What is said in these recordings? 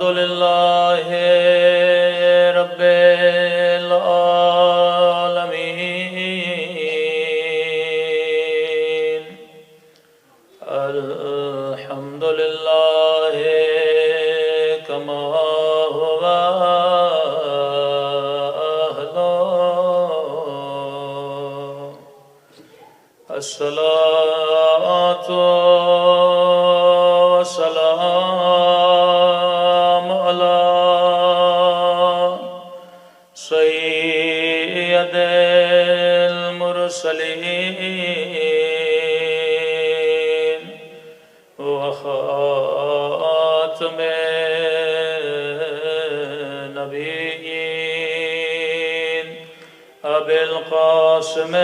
الحمد لله رب العالمين الحمد لله كما هو أهله الصلاة والسلام على سيد المرسلين وخاتم النبيين أبي القاسم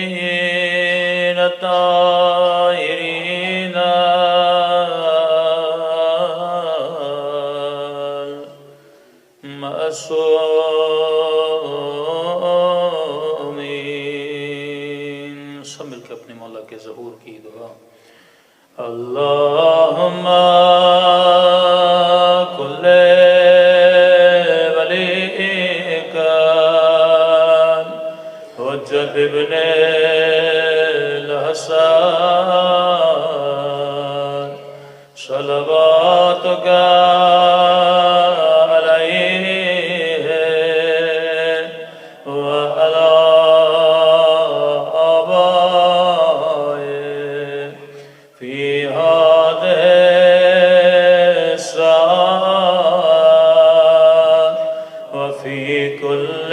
الطيبين الطاهرين المعصومين سب مل کے اپنے مولا کے ظہور کی دعا اللہم کل ولیک حجت ابن الحسن صلواتک علیہ وعلی آبائه فی هذه الساعة وفي كل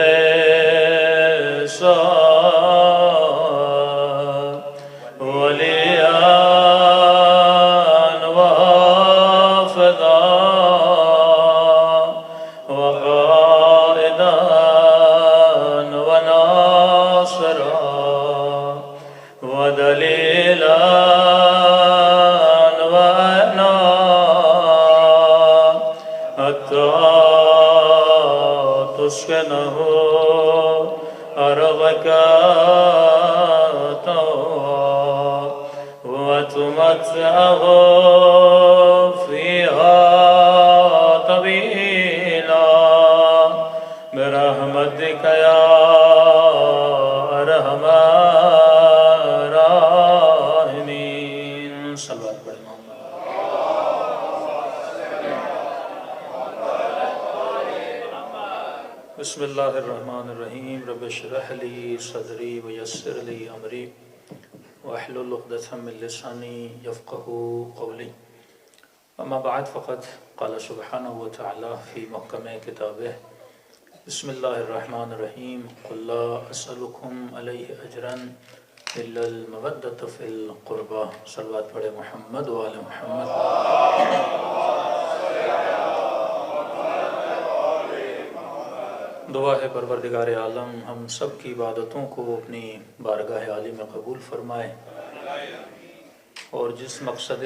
تسكنه أرضك وتمتعه فيها طويلا برحمتك يا أرحم الراحمين صلوات پڑھیں بسم اللہ الرحمن الرحیم رب اشرح لی صدری ویسر لی امری واحلل عقدۃ من لسانی یفقهوا قولی اما بعد فقد قال سبحانہ وتعالی فی محکم کتابہ بسم اللہ الرحمن الرحیم قل لا اسألکم علیہ اجرا الا المودۃ فی القربى صلوات پڑھے محمد وآل محمد دعا ہے پروردگار عالم ہم سب کی عبادتوں کو اپنی بارگاہ عالی میں قبول فرمائے اور جس مقصد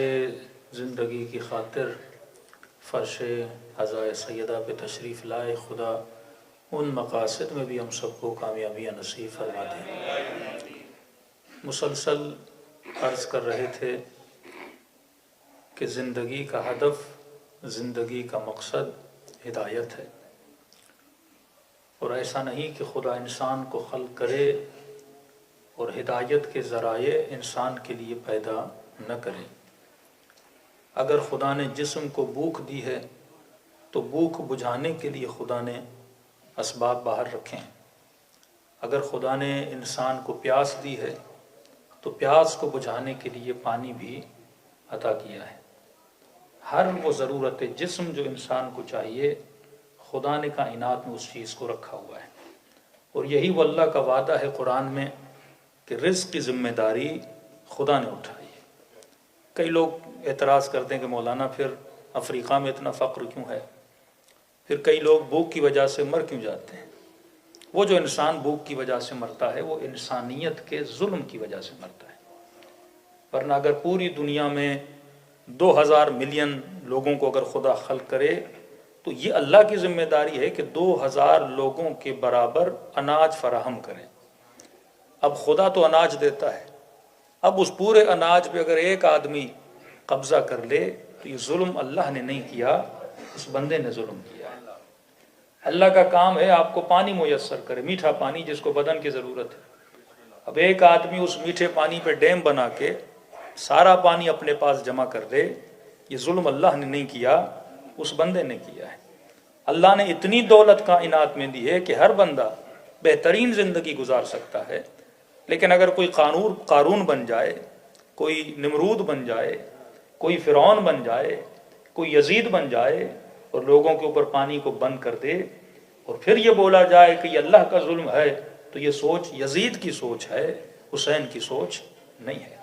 زندگی کی خاطر فرش عزائے سیدہ پہ تشریف لائے خدا ان مقاصد میں بھی ہم سب کو کامیابیاں نصیب فرما دیں مسلسل عرض کر رہے تھے کہ زندگی کا ہدف زندگی کا مقصد ہدایت ہے اور ایسا نہیں کہ خدا انسان کو خلق کرے اور ہدایت کے ذرائع انسان کے لیے پیدا نہ کرے اگر خدا نے جسم کو بھوک دی ہے تو بھوک بجھانے کے لیے خدا نے اسباب باہر رکھے ہیں اگر خدا نے انسان کو پیاس دی ہے تو پیاس کو بجھانے کے لیے پانی بھی عطا کیا ہے ہر وہ ضرورت جسم جو انسان کو چاہیے خدا نے کائنات میں اس چیز کو رکھا ہوا ہے اور یہی وہ اللہ کا وعدہ ہے قرآن میں کہ رزق کی ذمہ داری خدا نے اٹھائی ہے کئی لوگ اعتراض کرتے ہیں کہ مولانا پھر افریقہ میں اتنا فقر کیوں ہے پھر کئی لوگ بھوک کی وجہ سے مر کیوں جاتے ہیں وہ جو انسان بھوک کی وجہ سے مرتا ہے وہ انسانیت کے ظلم کی وجہ سے مرتا ہے ورنہ اگر پوری دنیا میں 2000 ملین لوگوں کو اگر خدا خلق کرے تو یہ اللہ کی ذمہ داری ہے کہ 2000 لوگوں کے برابر اناج فراہم کریں۔ اب خدا تو اناج دیتا ہے، اب اس پورے اناج پہ اگر ایک آدمی قبضہ کر لے تو یہ ظلم اللہ نے نہیں کیا، اس بندے نے ظلم کیا ہے۔ اللہ کا کام ہے آپ کو پانی میسر کرے، میٹھا پانی جس کو بدن کی ضرورت ہے۔ اب ایک آدمی اس میٹھے پانی پہ ڈیم بنا کے سارا پانی اپنے پاس جمع کر دے، یہ ظلم اللہ نے نہیں کیا، اس بندے نے کیا ہے۔ اللہ نے اتنی دولت کائنات میں دی ہے کہ ہر بندہ بہترین زندگی گزار سکتا ہے، لیکن اگر کوئی قارون بن جائے، کوئی نمرود بن جائے، کوئی فرعون بن جائے، کوئی یزید بن جائے اور لوگوں کے اوپر پانی کو بند کر دے اور پھر یہ بولا جائے کہ یہ اللہ کا ظلم ہے، تو یہ سوچ یزید کی سوچ ہے، حسین کی سوچ نہیں ہے۔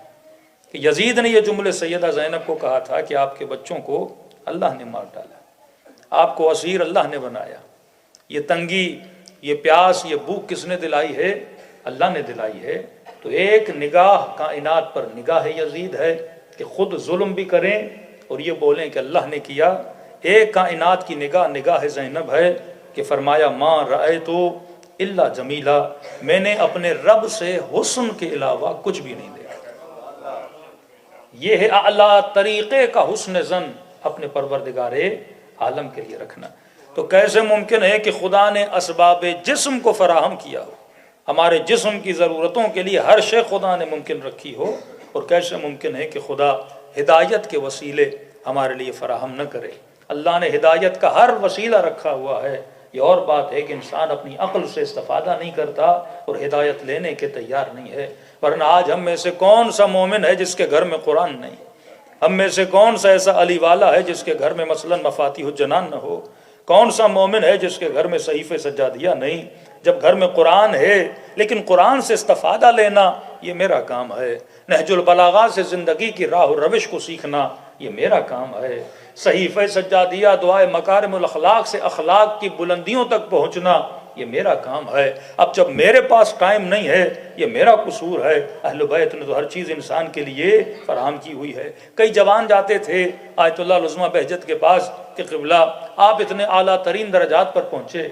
کہ یزید نے یہ جملے سیدہ زینب کو کہا تھا کہ آپ کے بچوں کو اللہ نے مار ڈالا، آپ کو اسیر اللہ نے بنایا، یہ تنگی، یہ پیاس، یہ بھوک کس نے دلائی ہے؟ اللہ نے دلائی ہے۔ تو ایک نگاہ کائنات پر نگاہ یزید ہے کہ خود ظلم بھی کریں اور یہ بولیں کہ اللہ نے کیا۔ ایک کائنات کی نگاہ زینب ہے کہ فرمایا ما رأیتو الا جمیلا، میں نے اپنے رب سے حسن کے علاوہ کچھ بھی نہیں دیکھا۔ یہ ہے اعلیٰ طریقے کا حسن زن اپنے پروردگار عالم کے لیے رکھنا۔ تو کیسے ممکن ہے کہ خدا نے اسباب جسم کو فراہم کیا ہو، ہمارے جسم کی ضرورتوں کے لیے ہر شے خدا نے ممکن رکھی ہو، اور کیسے ممکن ہے کہ خدا ہدایت کے وسیلے ہمارے لیے فراہم نہ کرے؟ اللہ نے ہدایت کا ہر وسیلہ رکھا ہوا ہے، یہ اور بات ہے کہ انسان اپنی عقل سے استفادہ نہیں کرتا اور ہدایت لینے کے تیار نہیں ہے۔ ورنہ آج ہم میں سے کون سا مومن ہے جس کے گھر میں قرآن نہیں؟ ہم میں سے کون سا ایسا علی والا ہے جس کے گھر میں مثلا مفاتیح الجنان نہ ہو؟ کون سا مومن ہے جس کے گھر میں صحیفے سجادیہ نہیں؟ جب گھر میں قرآن ہے، لیکن قرآن سے استفادہ لینا یہ میرا کام ہے، نہج البلاغہ سے زندگی کی راہ و روش کو سیکھنا یہ میرا کام ہے، صحیفہ سجادیہ دعائے مکارم الاخلاق سے اخلاق کی بلندیوں تک پہنچنا یہ میرا کام ہے۔ اب جب میرے پاس ٹائم نہیں ہے یہ میرا قصور ہے۔ اہل بیت نے تو ہر چیز انسان کے لیے فراہم کی ہوئی ہے۔ کئی جوان جاتے تھے آیت اللہ العظمیٰ بہجت کے پاس کہ قبلہ آپ اتنے اعلیٰ ترین درجات پر پہنچے،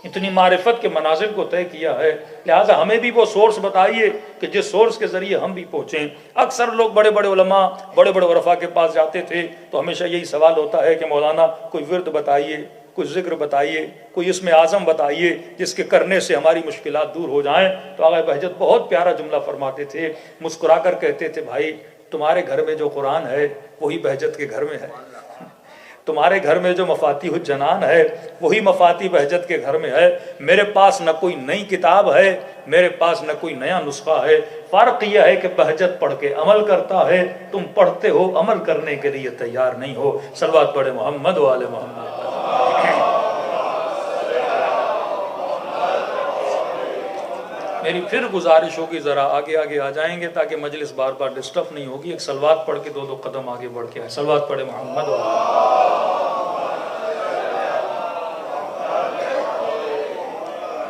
اتنی معرفت کے منازل کو طے کیا ہے، لہٰذا ہمیں بھی وہ سورس بتائیے کہ جس سورس کے ذریعے ہم بھی پہنچیں۔ اکثر لوگ بڑے بڑے علماء، بڑے بڑے عرفاء کے پاس جاتے تھے تو ہمیشہ یہی سوال ہوتا ہے کہ مولانا کوئی ورد بتائیے، کوئی ذکر بتائیے، کوئی اسم اعظم بتائیے جس کے کرنے سے ہماری مشکلات دور ہو جائیں۔ تو آقا بہجت بہت پیارا جملہ فرماتے تھے، مسکرا کر کہتے تھے بھائی تمہارے گھر میں جو قرآن ہے وہی بہجت کے گھر میں ہے، تمہارے گھر میں جو مفاتیح الجنان ہے وہی مفاتیح بہجت کے گھر میں ہے۔ میرے پاس نہ کوئی نئی کتاب ہے، میرے پاس نہ کوئی نیا نسخہ ہے، فرق یہ ہے کہ بہجت پڑھ کے عمل کرتا ہے، تم پڑھتے ہو عمل کرنے کے لیے تیار نہیں ہو۔ صلوات پڑھے محمد و آل محمد۔ میری پھر گزارش ہوگی ذرا آگے آگے آ جائیں گے تاکہ مجلس بار بار ڈسٹرب نہیں ہوگی، ایک صلوات پڑھ کے دو قدم آگے بڑھ کے آئے۔ صلوات پڑھے محمد و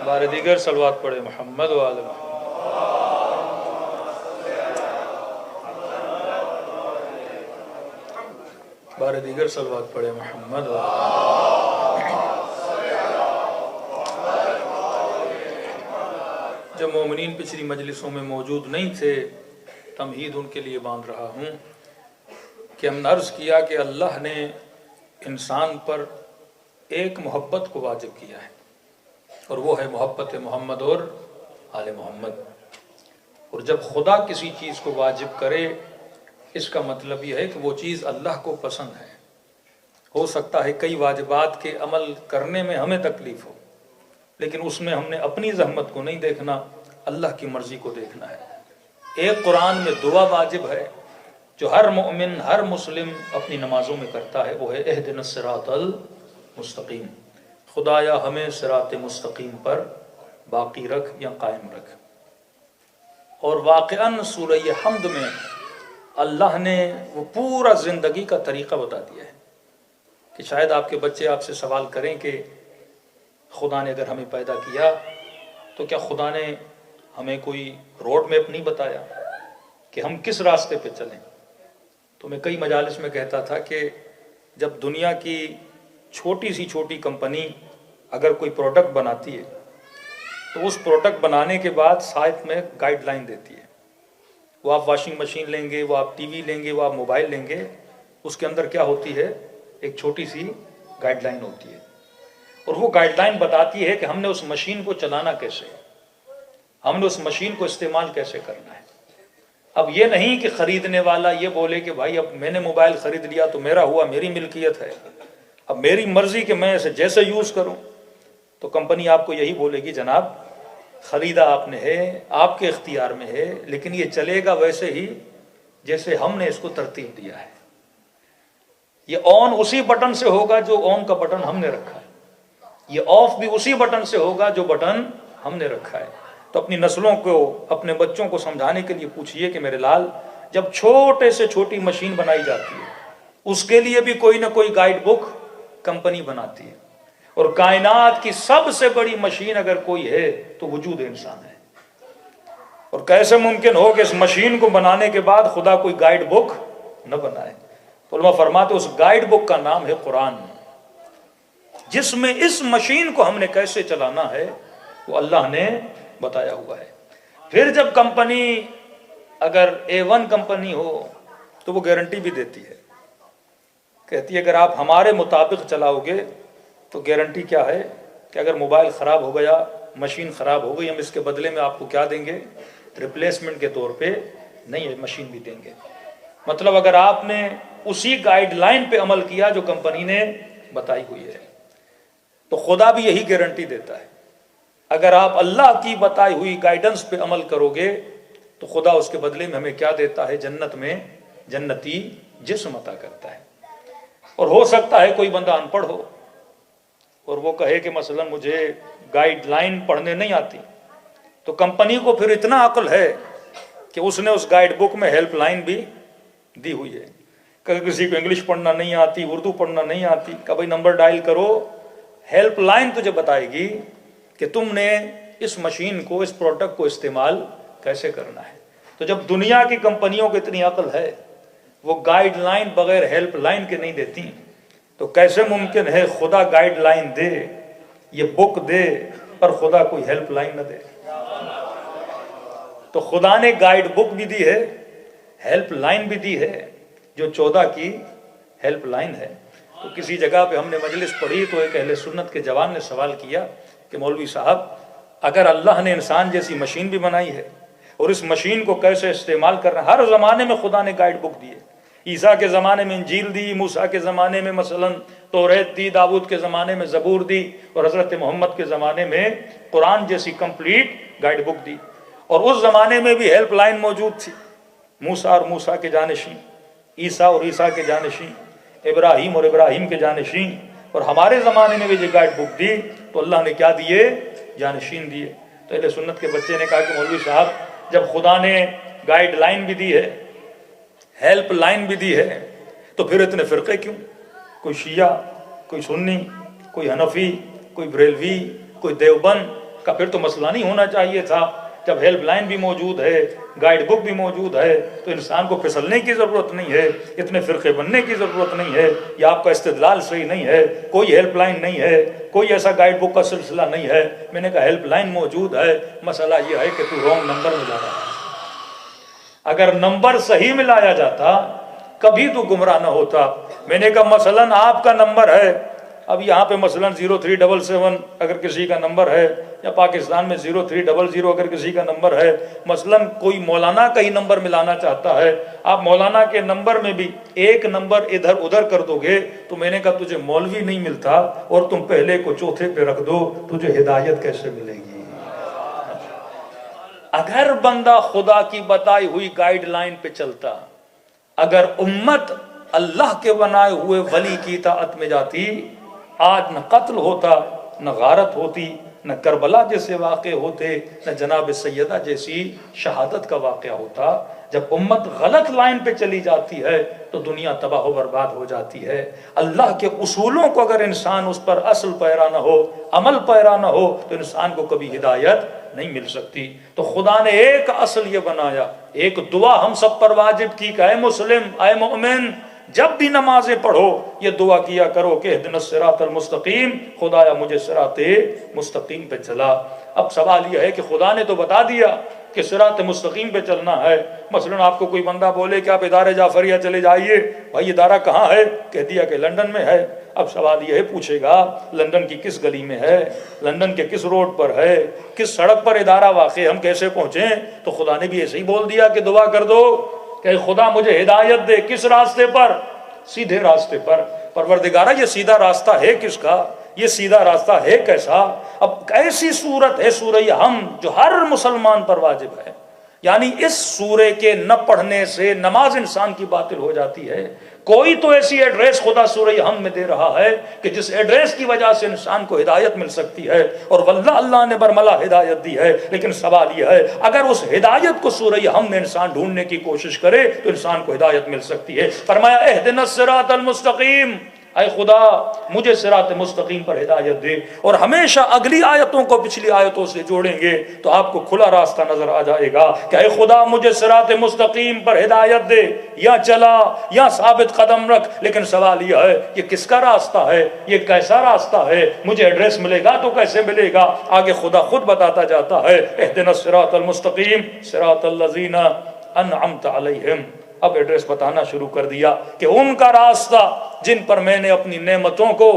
بار دیگر صلوات پڑھے محمد و آل محمد۔ بار دیگر صلوات پڑھے محمد و جب مومنین پچھلی مجلسوں میں موجود نہیں تھے تمہید ان کے لیے باندھ رہا ہوں کہ ہم نے عرض کیا کہ اللہ نے انسان پر ایک محبت کو واجب کیا ہے اور وہ ہے محبت محمد اور آل محمد۔ اور جب خدا کسی چیز کو واجب کرے اس کا مطلب یہ ہے کہ وہ چیز اللہ کو پسند ہے۔ ہو سکتا ہے کئی واجبات کے عمل کرنے میں ہمیں تکلیف ہو، لیکن اس میں ہم نے اپنی زحمت کو نہیں دیکھنا، اللہ کی مرضی کو دیکھنا ہے۔ ایک قرآن میں دعا واجب ہے جو ہر مومن، ہر مسلم اپنی نمازوں میں کرتا ہے، وہ ہے اہدنا الصراط المستقیم، خدایا ہمیں صراط مستقیم پر باقی رکھ یا قائم رکھ۔ اور واقعاً سورہ حمد میں اللہ نے وہ پورا زندگی کا طریقہ بتا دیا ہے کہ شاید آپ کے بچے آپ سے سوال کریں کہ خدا نے اگر ہمیں پیدا کیا تو کیا خدا نے ہمیں کوئی روڈ میپ نہیں بتایا کہ ہم کس راستے پہ چلیں؟ تو میں کئی مجالس میں کہتا تھا کہ جب دنیا کی چھوٹی سی چھوٹی کمپنی اگر کوئی پروڈکٹ بناتی ہے تو اس پروڈکٹ بنانے کے بعد ساتھ میں گائیڈ لائن دیتی ہے. وہ آپ واشنگ مشین لیں گے, وہ آپ ٹی وی لیں گے, وہ آپ موبائل لیں گے, اس کے اندر کیا ہوتی ہے, ایک چھوٹی سی گائیڈ لائن ہوتی ہے, اور وہ گائیڈ لائن بتاتی ہے کہ ہم نے اس مشین کو چلانا کیسے, ہم نے اس مشین کو استعمال کیسے کرنا ہے. اب یہ نہیں کہ خریدنے والا یہ بولے کہ بھائی اب میں نے موبائل خرید لیا تو میرا ہوا, میری ملکیت ہے, اب میری مرضی کہ میں اسے جیسے یوز کروں. تو کمپنی آپ کو یہی بولے گی جناب خریدا آپ نے ہے, آپ کے اختیار میں ہے, لیکن یہ چلے گا ویسے ہی جیسے ہم نے اس کو ترتیب دیا ہے. یہ آن اسی بٹن سے ہوگا جو آن کا بٹن ہم نے رکھا ہے, یہ آف بھی اسی بٹن سے ہوگا جو بٹن ہم نے رکھا ہے. تو اپنی نسلوں کو, اپنے بچوں کو سمجھانے کے لیے پوچھئے کہ میرے لال, جب چھوٹے سے چھوٹی مشین بنائی جاتی ہے اس کے لیے بھی کوئی نہ کوئی گائیڈ بک کمپنی بناتی ہے, اور کائنات کی سب سے بڑی مشین اگر کوئی ہے تو وجود انسان ہے. اور کیسے ممکن ہو کہ اس مشین کو بنانے کے بعد خدا کوئی گائیڈ بک نہ بنائے؟ تو علماء فرماتے اس گائیڈ بک کا نام ہے قرآن, جس میں اس مشین کو ہم نے کیسے چلانا ہے وہ اللہ نے بتایا ہوا ہے. پھر جب کمپنی اگر A1 کمپنی ہو تو وہ گارنٹی بھی دیتی ہے, کہتی ہے اگر آپ ہمارے مطابق چلاؤ گے تو گارنٹی کیا ہے کہ اگر موبائل خراب ہو گیا, مشین خراب ہو گئی, ہم اس کے بدلے میں آپ کو کیا دیں گے, ریپلیسمنٹ کے طور پہ نئی مشین بھی دیں گے. مطلب اگر آپ نے اسی گائیڈ لائن پہ عمل کیا جو کمپنی نے بتائی ہوئی ہے, تو خدا بھی یہی گارنٹی دیتا ہے اگر آپ اللہ کی بتائی ہوئی گائیڈنس پہ عمل کرو گے تو خدا اس کے بدلے میں ہمیں کیا دیتا ہے, جنت میں جنتی جسم عطا کرتا ہے. اور ہو سکتا ہے کوئی بندہ ان پڑھ ہو اور وہ کہے کہ مثلا مجھے گائیڈ لائن پڑھنے نہیں آتی, تو کمپنی کو پھر اتنا عقل ہے کہ اس نے اس گائیڈ بک میں ہیلپ لائن بھی دی ہوئی ہے. کہ کسی کو انگلش پڑھنا نہیں آتی, اردو پڑھنا نہیں آتی, کہ بھائی نمبر ڈائل کرو, ہیلپ لائن تجھے بتائے گی کہ تم نے اس مشین کو, اس پروڈکٹ کو استعمال کیسے کرنا ہے. تو جب دنیا کی کمپنیوں کو اتنی عقل ہے وہ گائیڈ لائن بغیر ہیلپ لائن کے نہیں دیتی, تو کیسے ممکن ہے خدا گائیڈ لائن دے, یہ بک دے, پر خدا کوئی ہیلپ لائن نہ دے. تو خدا نے گائیڈ بک بھی دی ہے, ہیلپ لائن بھی دی ہے, جو 14 کی ہیلپ لائن ہے. تو کسی جگہ پہ ہم نے مجلس پڑھی تو ایک اہل سنت کے جوان نے سوال کیا کہ مولوی صاحب اگر اللہ نے انسان جیسی مشین بھی بنائی ہے اور اس مشین کو کیسے استعمال کرنا, ہر زمانے میں خدا نے گائیڈ بک دی ہے. عیسیٰ کے زمانے میں انجیل دی, موسیٰ کے زمانے میں مثلا توریت دی, داؤد کے زمانے میں زبور دی, اور حضرت محمد کے زمانے میں قرآن جیسی کمپلیٹ گائیڈ بک دی. اور اس زمانے میں بھی ہیلپ لائن موجود تھی, موسیٰ اور موسیٰ کے جانشین, عیسیٰ اور عیسیٰ کے جانشین, ابراہیم اور ابراہیم کے جانشین. اور ہمارے زمانے میں بھی جو گائیڈ بک دی تو اللہ نے کیا دیے, جانشین دیے. تو اہل سنت کے بچے نے کہا کہ مولوی صاحب جب خدا نے گائیڈ لائن بھی دی ہے, ہیلپ لائن بھی دی ہے, تو پھر اتنے فرقے کیوں؟ کوئی شیعہ, کوئی سنی, کوئی حنفی, کوئی بریلوی, کوئی دیوبند کا پھر تو مسئلہ نہیں ہونا چاہیے تھا. جب ہیلپ لائن بھی موجود ہے, گائیڈ بک بھی موجود ہے, تو انسان کو پھسلنے کی ضرورت نہیں ہے, اتنے فرقے بننے کی ضرورت نہیں ہے. یہ آپ کا استدلال صحیح نہیں ہے, کوئی ہیلپ لائن نہیں ہے, کوئی ایسا گائیڈ بک کا سلسلہ نہیں ہے. میں نے کہا ہیلپ لائن موجود ہے, مسئلہ یہ ہے کہ تو رونگ نمبر ملا رہا ہے. اگر نمبر صحیح ملایا جاتا کبھی تو گمراہ نہ ہوتا. میں نے کہا مثلا آپ کا نمبر ہے, اب یہاں پہ مثلا 0377 اگر کسی کا نمبر ہے, یا پاکستان میں 0300 اگر کسی کا نمبر ہے, مثلا کوئی مولانا کا ہی نمبر ملانا چاہتا ہے, آپ مولانا کے نمبر میں بھی ایک نمبر ادھر ادھر کر دو گے تو میں نے کہا تجھے مولوی نہیں ملتا, اور تم پہلے کو چوتھے پہ رکھ دو, تجھے ہدایت کیسے ملے گی؟ اگر بندہ خدا کی بتائی ہوئی گائیڈ لائن پہ چلتا, اگر امت اللہ کے بنائے ہوئے ولی کی اطاعت میں جاتی, آج نہ قتل ہوتا, نہ غارت ہوتی, نہ کربلا جیسے واقع ہوتے, نہ جناب سیدہ جیسی شہادت کا واقعہ ہوتا. جب امت غلط لائن پہ چلی جاتی ہے تو دنیا تباہ و برباد ہو جاتی ہے. اللہ کے اصولوں کو اگر انسان اس پر اصل پیرا نہ ہو, عمل پیرا نہ ہو, تو انسان کو کبھی ہدایت نہیں مل سکتی. تو خدا نے ایک اصل یہ بنایا, ایک دعا ہم سب پر واجب کی کہ اے مسلم, اے مومن, جب بھی نمازیں پڑھو یہ دعا کیا کرو کہ اہدنا الصراط المستقیم، خدایا مجھے صراط مستقیم پہ چلا۔ اب سوال یہ ہے کہ خدا نے تو بتا دیا کہ صراط مستقیم پہ چلنا ہے، مثلا آپ کو کوئی بندہ بولے کہ آپ ادارے جعفریہ چلے جائیے، بھائی ادارہ کہاں ہے؟ کہہ دیا کہ لندن میں ہے۔ اب سوال یہ پوچھے گا لندن کی کس گلی میں ہے، لندن کے کس روڈ پر ہے، کس سڑک پر ادارہ واقع، ہم کیسے پہنچیں؟ تو خدا نے بھی ایسے ہی بول دیا کہ دعا کر دو کہ خدا مجھے ہدایت دے، کس راستے پر؟ سیدھے راستے پر۔ پروردگارہ یہ سیدھا راستہ ہے کس کا؟ یہ سیدھا راستہ ہے کیسا؟ اب ایسی صورت ہے سورہ حم جو ہر مسلمان پر واجب ہے، یعنی اس سورے کے نہ پڑھنے سے نماز انسان کی باطل ہو جاتی ہے۔ کوئی تو ایسی ایڈریس خدا سورہ حم میں دے رہا ہے کہ جس ایڈریس کی وجہ سے انسان کو ہدایت مل سکتی ہے، اور واللہ اللہ نے برملا ہدایت دی ہے۔ لیکن سوال یہ ہے اگر اس ہدایت کو سورہ حم میں انسان ڈھونڈنے کی کوشش کرے تو انسان کو ہدایت مل سکتی ہے۔ فرمایا اہدنا الصراط المستقیم، اے خدا مجھے صراط مستقیم پر ہدایت دے۔ اور ہمیشہ اگلی آیتوں کو پچھلی آیتوں سے جوڑیں گے تو آپ کو کھلا راستہ نظر آ جائے گا کہ اے خدا مجھے صراط مستقیم پر ہدایت دے، یا چلا یا ثابت قدم رکھ۔ لیکن سوال یہ ہے یہ کس کا راستہ ہے، یہ کیسا راستہ ہے؟ مجھے ایڈریس ملے گا تو کیسے ملے گا؟ آگے خدا خود بتاتا جاتا ہے اہدنا الصراط المستقیم صراط الذین انعمت علیہم۔ اب ایڈریس بتانا شروع کر دیا کہ ان کا راستہ جن پر میں نے اپنی نعمتوں کو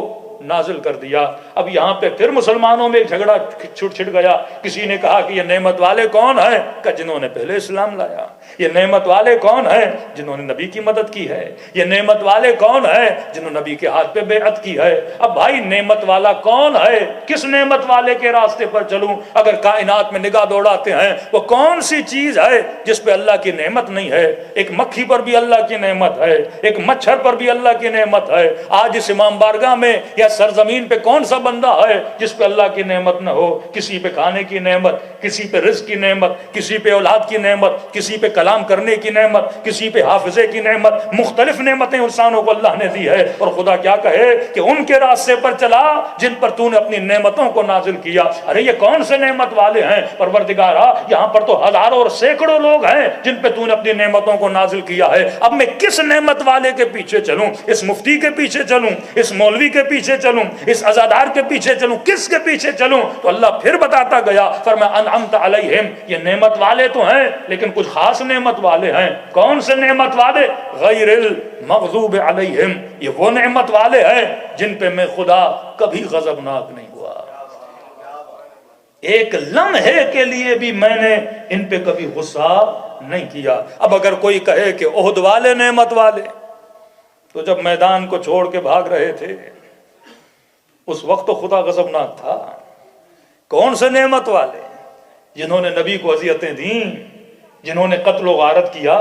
نازل کر دیا۔ اب یہاں پہ پھر مسلمانوں میں جھگڑا چھڑ گیا۔ کسی نے کہا کہ یہ نعمت والے کون ہیں؟ کہ جنہوں نے پہلے اسلام لایا۔ یہ نعمت والے کون ہیں؟ جنہوں نے نبی کی مدد کی ہے۔ یہ نعمت والے کون ہیں؟ جنہوں نے نبی کے ہاتھ پہ بیعت کی ہے۔ اب بھائی نعمت والا کون ہے؟ کس نعمت والے کے راستے پر چلوں؟ اگر کائنات میں نگاہ دوڑاتے ہیں وہ کون سی چیز ہے جس پہ اللہ کی نعمت نہیں ہے؟ ایک مکھی پر بھی اللہ کی نعمت ہے، ایک مچھر پر بھی اللہ کی نعمت ہے۔ آج اس امام بارگاہ میں یا سرزمین پہ کون سا بندہ ہے جس پہ اللہ کی نعمت نہ ہو؟ کسی پہ کھانے کی نعمت، کسی پہ رزق کی نعمت، کسی پہ اولاد کی نعمت، کسی پہ کلام کرنے کی نعمت، کسی پہ حافظے کی نعمت۔ مختلف نعمتیں انسانوں کو اللہ نے دی ہے، اور خدا کیا کہے کہ ان کے راستے پر چلا جن پر تو نے اپنی نعمتوں کو نازل کیا۔ ارے یہ کون سے نعمت والے ہیں پروردگارا؟ یہاں پر تو ہزاروں اور سینکڑوں لوگ ہیں جن پہ تو نے اپنی نعمتوں کو نازل کیا ہے۔ اب میں کس نعمت والے کے پیچھے چلوں؟ اس مفتی کے پیچھے چلوں؟ اس مولوی کے پیچھے چلوں؟ اس عزادار کے پیچھے چلوں؟ کس کے پیچھے چلوں؟ تو اللہ پھر بتاتا گیا فرمایا انعمت علیہم، یہ نعمت والے تو ہیں لیکن کچھ خاص نعمت والے ہیں۔ کون سے نعمت والے؟ غیر المغضوب علیہم، یہ وہ نعمت والے ہیں جن پہ میں خدا کبھی غضبناک نہیں ہوا، ایک لمحے کے لیے بھی میں نے ان پہ کبھی غصہ نہیں کیا۔ اب اگر کوئی کہے کہ عہد والے نعمت والے، تو جب میدان کو چھوڑ کے بھاگ رہے تھے اس وقت تو خدا غضبناک تھا۔ کون سے نعمت والے؟ جنہوں نے نبی کو اذیتیں دیں، جنہوں نے قتل و غارت کیا،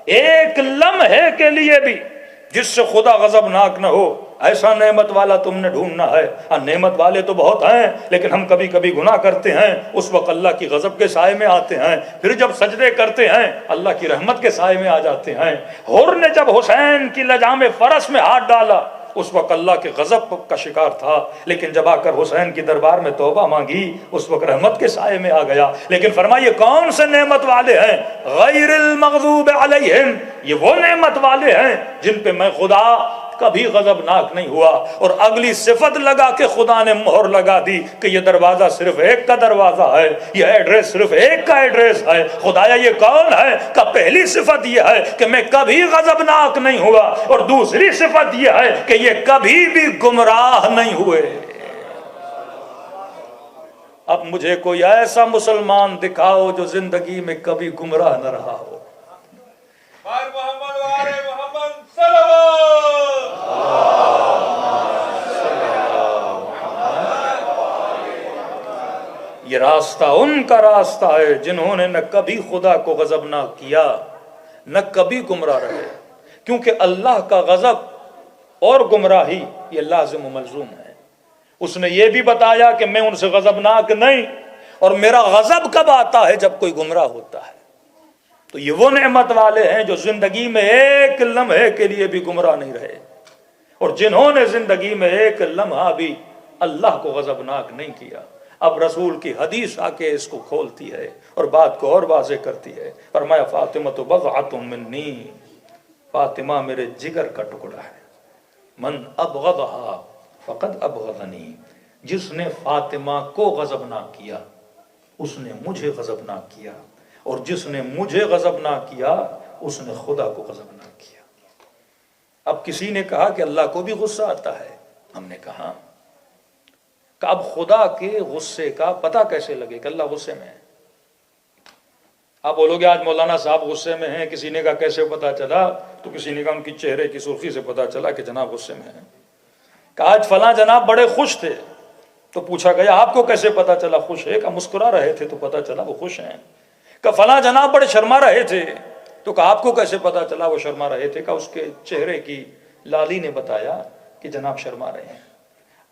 ایک لمحے کے لیے بھی جس سے خدا غضبناک نہ ہو، ایسا نعمت والا تم نے ڈھونڈنا ہے۔ ہاں نعمت والے تو بہت ہیں لیکن ہم کبھی کبھی گناہ کرتے ہیں، اس وقت اللہ کی غضب کے سائے میں آتے ہیں، پھر جب سجدے کرتے ہیں اللہ کی رحمت کے سائے میں آ جاتے ہیں۔ حر نے جب حسین کی لجام فرس میں ہاتھ ڈالا اس وقت اللہ کے غضب کا شکار تھا، لیکن جب آ کر حسین کی دربار میں توبہ مانگی اس وقت رحمت کے سائے میں آ گیا۔ لیکن فرمائیے کون سے نعمت والے ہیں؟ غیر المغضوب علیہم، یہ وہ نعمت والے ہیں جن پہ میں خدا کبھی غضبناک نہیں ہوا۔ اور اگلی صفت لگا کے خدا نے مہر لگا دی کہ یہ دروازہ صرف ایک کا دروازہ ہے، یہ ایڈریس صرف ایک کا ایڈریس ہے۔ خدایا یہ کون ہے؟ کہ پہلی صفت یہ ہے کہ میں کبھی غضبناک نہیں ہوا، اور دوسری صفت یہ ہے کہ یہ کبھی بھی گمراہ نہیں ہوئے۔ اب مجھے کوئی ایسا مسلمان دکھاؤ جو زندگی میں کبھی گمراہ نہ رہا ہو۔ یہ راستہ ان کا راستہ ہے جنہوں نے نہ کبھی خدا کو غضبناک کیا نہ کبھی گمراہ رہے، کیونکہ اللہ کا غضب اور گمراہی یہ لازم و ملزوم ہے۔ اس نے یہ بھی بتایا کہ میں ان سے غضبناک نہیں، اور میرا غضب کب آتا ہے؟ جب کوئی گمراہ ہوتا ہے۔ تو یہ وہ نعمت والے ہیں جو زندگی میں ایک لمحے کے لیے بھی گمراہ نہیں رہے، اور جنہوں نے زندگی میں ایک لمحہ بھی اللہ کو غضبناک نہیں کیا۔ اب رسول کی حدیث آ کے اس کو کھولتی ہے اور بات کو اور واضح کرتی ہے۔ فرمایا فاطمہ بضعۃ منی، فاطمہ میرے جگر کا ٹکڑا ہے. من ابغضھا فقد ابغضنی، جس نے فاطمہ کو غضبناک کیا اس نے مجھے غضبناک کیا، اور جس نے مجھے غضبناک کیا اس نے خدا کو غضبناک کیا. اب کسی نے کہا کہ اللہ کو بھی غصہ آتا ہے. ہم نے کہا کہ اب خدا کے غصے کا پتہ کیسے لگے کہ اللہ غصے میں ہے؟ آپ بولو گے آج مولانا صاحب غصے میں ہیں، کسی نے کہا کیسے پتا چلا؟ تو کسی نے کہا ان کی چہرے کی سرخی سے پتا چلا کہ جناب غصے میں ہیں. کہ آج فلاں جناب بڑے خوش تھے، تو پوچھا گیا آپ کو کیسے پتا چلا خوش ہے؟ کہ مسکرا رہے تھے تو پتا چلا وہ خوش ہیں. کہ فلاں جناب بڑے شرما رہے تھے، تو کہ آپ کو کیسے پتا چلا وہ شرما رہے تھے؟ کہ اس کے چہرے کی لالی نے بتایا کہ جناب شرما رہے ہیں.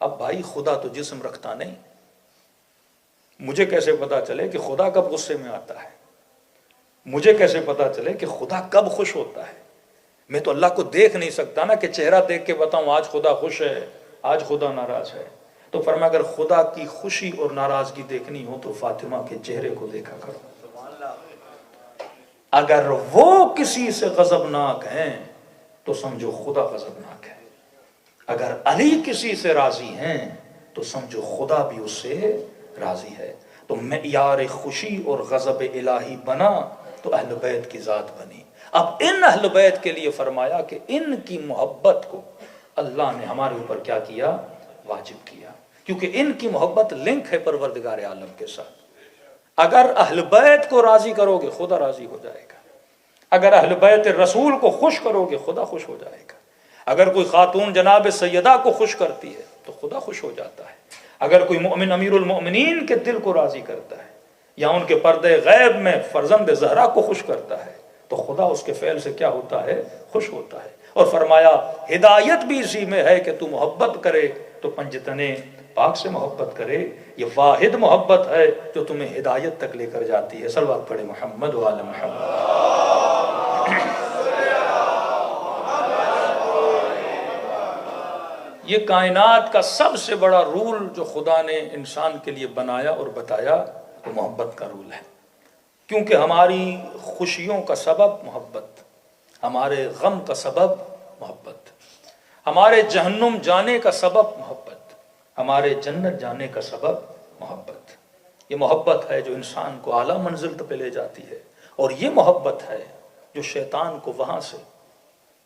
اب بھائی خدا تو جسم رکھتا نہیں، مجھے کیسے پتا چلے کہ خدا کب غصے میں آتا ہے؟ مجھے کیسے پتا چلے کہ خدا کب خوش ہوتا ہے؟ میں تو اللہ کو دیکھ نہیں سکتا نا کہ چہرہ دیکھ کے بتاؤں آج خدا خوش ہے آج خدا ناراض ہے. تو فرمایا اگر خدا کی خوشی اور ناراضگی دیکھنی ہو تو فاطمہ کے چہرے کو دیکھا کرو. اگر وہ کسی سے غضبناک ہیں تو سمجھو خدا غضبناک ہے. اگر علی کسی سے راضی ہیں تو سمجھو خدا بھی اس سے راضی ہے. تو معیار خوشی اور غضب الہی بنا تو اہل بیت کی ذات بنی. اب ان اہل بیت کے لیے فرمایا کہ ان کی محبت کو اللہ نے ہمارے اوپر کیا کیا؟ واجب کیا، کیونکہ ان کی محبت لنک ہے پروردگار عالم کے ساتھ. اگر اہل بیت کو راضی کرو گے خدا راضی ہو جائے گا. اگر اہل بیت رسول کو خوش کرو گے خدا خوش ہو جائے گا. اگر کوئی خاتون جناب سیدہ کو خوش کرتی ہے تو خدا خوش ہو جاتا ہے. اگر کوئی مؤمن امیر المؤمنین کے دل کو راضی کرتا ہے یا ان کے پردے غیب میں فرزند زہرا کو خوش کرتا ہے تو خدا اس کے فعل سے کیا ہوتا ہے؟ خوش ہوتا ہے. اور فرمایا ہدایت بھی اسی میں ہے کہ تو محبت کرے تو پنجتنے پاک سے محبت کرے. یہ واحد محبت ہے جو تمہیں ہدایت تک لے کر جاتی ہے. صلوات پڑھے محمد و آل محمد. یہ کائنات کا سب سے بڑا رول جو خدا نے انسان کے لیے بنایا اور بتایا وہ محبت کا رول ہے. کیونکہ ہماری خوشیوں کا سبب محبت، ہمارے غم کا سبب محبت، ہمارے جہنم جانے کا سبب محبت، ہمارے جنت جانے کا سبب محبت. یہ محبت ہے جو انسان کو اعلیٰ منزل پہ لے جاتی ہے، اور یہ محبت ہے جو شیطان کو وہاں سے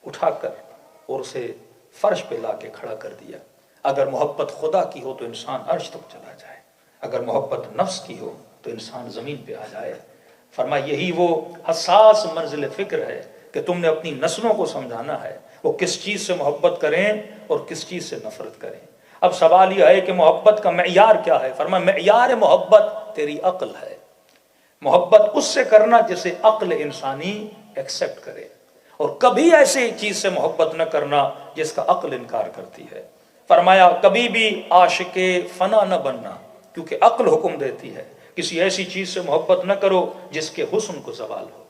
اٹھا کر اور اسے فرش پہ لا کے کھڑا کر دیا. اگر محبت خدا کی ہو تو انسان عرش تک چلا جائے، اگر محبت نفس کی ہو تو انسان زمین پہ آ جائے. فرمایا یہی وہ حساس منزل فکر ہے کہ تم نے اپنی نسلوں کو سمجھانا ہے وہ کس چیز سے محبت کریں اور کس چیز سے نفرت کریں. اب سوال یہ ہے کہ محبت کا معیار کیا ہے؟ فرمایا معیار محبت تیری عقل ہے. محبت اس سے کرنا جسے عقل انسانی ایکسپٹ کرے، اور کبھی ایسی چیز سے محبت نہ کرنا جس کا عقل انکار کرتی ہے. فرمایا کبھی بھی عاشق فنا نہ بننا، کیونکہ عقل حکم دیتی ہے کسی ایسی چیز سے محبت نہ کرو جس کے حسن کو زوال ہو،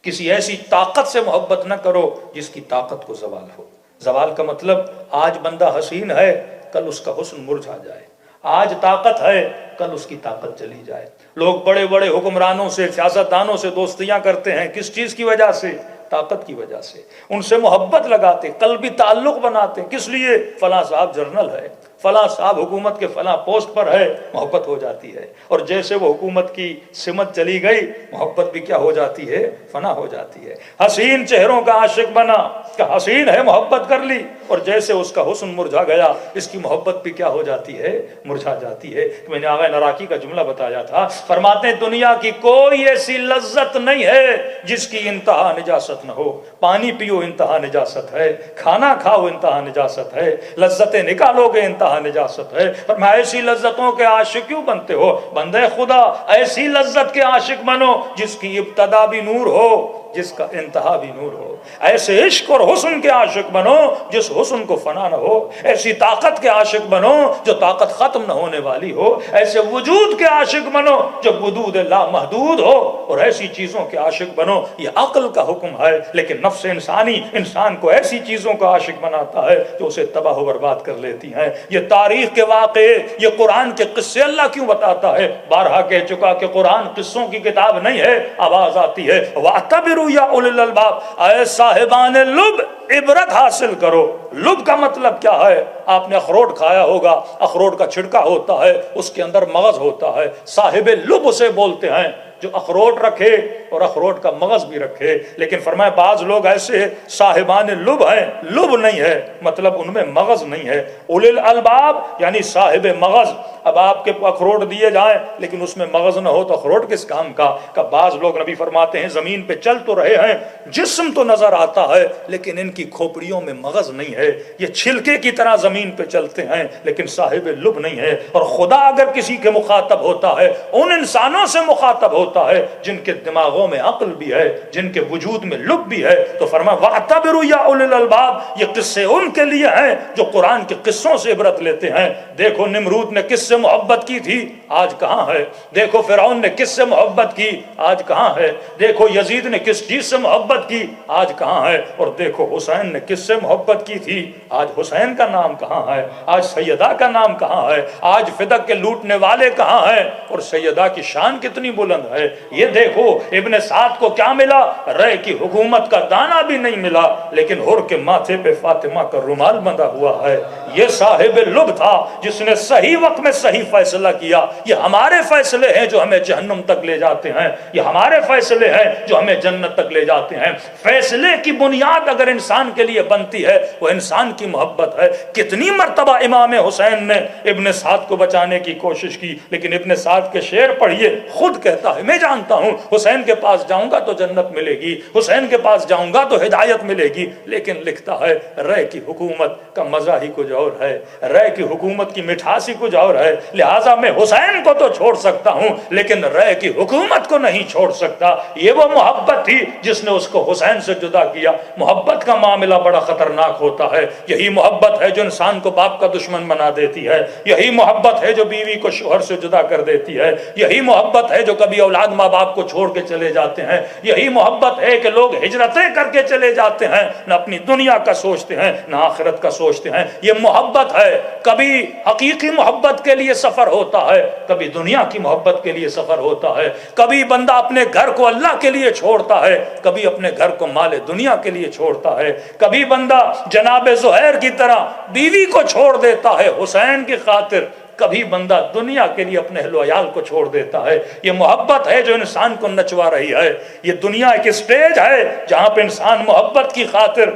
کسی ایسی طاقت سے محبت نہ کرو جس کی طاقت کو زوال ہو. زوال کا مطلب آج بندہ حسین ہے کل اس کا حسن مرجھا جائے، آج طاقت ہے کل اس کی طاقت چلی جائے. لوگ بڑے بڑے حکمرانوں سے سیاستدانوں سے دوستیاں کرتے ہیں، کس چیز کی وجہ سے؟ طاقت کی وجہ سے. ان سے محبت لگاتے، قلبی تعلق بناتے. کس لیے؟ فلاں صاحب جنرل ہے، فلاں صاحب حکومت کے فلاں پوسٹ پر ہے، محبت ہو جاتی ہے. اور جیسے وہ حکومت کی سمت چلی گئی محبت بھی کیا ہو جاتی ہے؟ فنا ہو جاتی ہے. حسین چہروں کا عاشق بنا کہ حسین ہے محبت کر لی، اور جیسے اس کا حسن مرجھا گیا اس کی محبت بھی کیا ہو جاتی ہے؟ مرجھا جاتی ہے. میں نے آغا نراکی کا جملہ بتایا تھا، فرماتے ہیں دنیا کی کوئی ایسی لذت نہیں ہے جس کی انتہا نجاست نہ ہو. پانی پیو انتہا نجاست ہے، کھانا کھاؤ انتہا نجاست ہے، لذتیں نکالو گے انتہا نجاست ہے. پر میں ایسی لذتوں کے عاشق کیوں بنتے ہو؟ بندے خدا ایسی لذت کے عاشق بنو جس کی ابتدا بھی نور ہو جس کا انتہا بھی نور ہو. ایسے عشق اور حسن کے عاشق بنو جس حسن کو فنا نہ ہو. ایسی طاقت کے عاشق بنو جو طاقت ختم نہ ہونے والی ہو. ایسے وجود کے عاشق بنو جو وجود لا محدود ہو. اور ایسی چیزوں کے عاشق بنو. یہ عقل کا حکم ہے، لیکن نفس انسانی انسان کو ایسی چیزوں کا عاشق بناتا ہے جو اسے تباہ و برباد کر لیتی ہیں. یہ تاریخ کے واقعے، یہ قرآن کے قصے اللہ کیوں بتاتا ہے؟ بارہا کہہ چکا کہ قرآن قصوں کی کتاب نہیں ہے. آواز آتی ہے وَاعْتَبِرُوا یا اولي الالباب، اے صاحبان لب عبرت حاصل کرو۔ لب کا مطلب کیا ہے؟ آپ نے اخروٹ کھایا ہوگا، اخروٹ کا چھڑکا ہوتا ہے، اس کے اندر مغز ہوتا ہے، صاحب لب اسے بولتے ہیں جو اخروٹ رکھے اور اخروٹ کا مغز بھی رکھے۔ لیکن فرمایا بعض لوگ ایسے صاحبان لب ہیں، لب نہیں ہے مطلب ان میں مغز نہیں ہے، اولی الالباب یعنی صاحب مغز۔ اب آپ کے اخروٹ دیے جائیں لیکن اس میں مغز نہ ہو تو اخروٹ کس کام کا؟ کہ بعض لوگ نبی فرماتے ہیں زمین پہ چل تو رہے ہیں، جسم تو نظر آتا ہے لیکن ان کی کھوپڑیوں میں مغز نہیں ہے، یہ چھلکے کی طرح زمین پہ چلتے ہیں لیکن صاحب لب نہیں ہے۔ اور خدا اگر کسی کے مخاطب ہوتا ہے ان انسانوں سے مخاطب ہوتا ہے جن کے دماغوں میں عقل بھی ہے، جن کے وجود میں لب بھی ہے۔ تو فرمایا وَاعْتَبِرُوا یا اولي الالباب، یہ قصے ان کے لیے ہیں جو قرآن کے قصوں سے عبرت لیتے ہیں۔ دیکھو نمرود نے کس سے محبت کی تھی، آج کہاں ہے؟ دیکھو فرعون نے کس سے محبت کی، آج کہاں ہے؟ دیکھو یزید نے کس چیز سے محبت کی، آج کہاں ہے؟ اور دیکھو حسین نے کس سے محبت کی تھی، آج حسین کا نام کہاں ہے؟ آج سیدہ کا نام کہاں ہے؟ آج فدق کے لوٹنے والے کہاں ہیں؟ اور سیدہ کی شان کتنی بلند ہے۔ یہ دیکھو ابن سعد کو کیا ملا؟ رے کی حکومت کا دانہ بھی نہیں ملا لیکن حر کے ماتھے پہ فاطمہ کا رومال بندھا ہوا ہے۔ یہ صاحب لب تھا جس نے صحیح وقت میں صحیح فیصلہ کیا۔ یہ ہمارے فیصلے ہیں جو ہمیں جہنم تک لے جاتے ہیں، یہ ہمارے فیصلے ہیں جو ہمیں جنت تک لے جاتے ہیں۔ فیصلے کی بنیاد اگر انسان کے لیے بنتی ہے وہ انسان کی محبت ہے۔ کتنی مرتبہ امام حسین نے ابن سعد کو بچانے کی کوشش کی لیکن ابن سعد کے شعر پڑھیے، خود کہتا ہے میں جانتا ہوں حسین کے پاس جاؤں گا تو جنت ملے گی، حسین کے پاس جاؤں گا تو ہدایت ملے گی، لیکن لکھتا ہے رے کی حکومت کا مزہ ہی کچھ اور ہے، رے کی حکومت کی مٹھاس ہی کچھ اور ہے، لہٰذا میں حسین کو تو چھوڑ سکتا ہوں لیکن رے کی حکومت کو نہیں چھوڑ سکتا۔ یہ وہ محبت تھی جس نے اس کو حسین سے جدا کیا۔ محبت کا معاملہ بڑا خطرناک ہوتا ہے، یہی محبت ہے جو انسان کو باپ کا دشمن بنا دیتی ہے، یہی محبت ہے جو بیوی کو شوہر سے جدا کر دیتی ہے، یہی محبت ہے جو کبھی اولاد ماں باپ کو چھوڑ کے چلے جاتے ہیں، یہی محبت ہے کہ لوگ ہجرتیں کر کے چلے جاتے ہیں، نہ اپنی دنیا کا سوچتے ہیں نہ آخرت کا سوچتے ہیں۔ یہ محبت ہے، کبھی حقیقی محبت کے لیے سفر ہوتا ہے، کبھی دنیا کی محبت کے لیے سفر ہوتا ہے، کبھی بندہ اپنے گھر کو اللہ کے لیے چھوڑتا ہے، کبھی اپنے گھر کو مال دنیا کے لیے چھوڑتا ہے، کبھی بندہ جناب زہیر کی طرح بیوی کو چھوڑ دیتا ہے حسین کی خاطر، کبھی بندہ دنیا کے لیے اپنے اہل و عیال کو چھوڑ دیتا ہے۔ یہ محبت ہے جو انسان کو نچوا رہی ہے۔ یہ دنیا ایک اسٹیج ہے جہاں پہ انسان محبت کی خاطر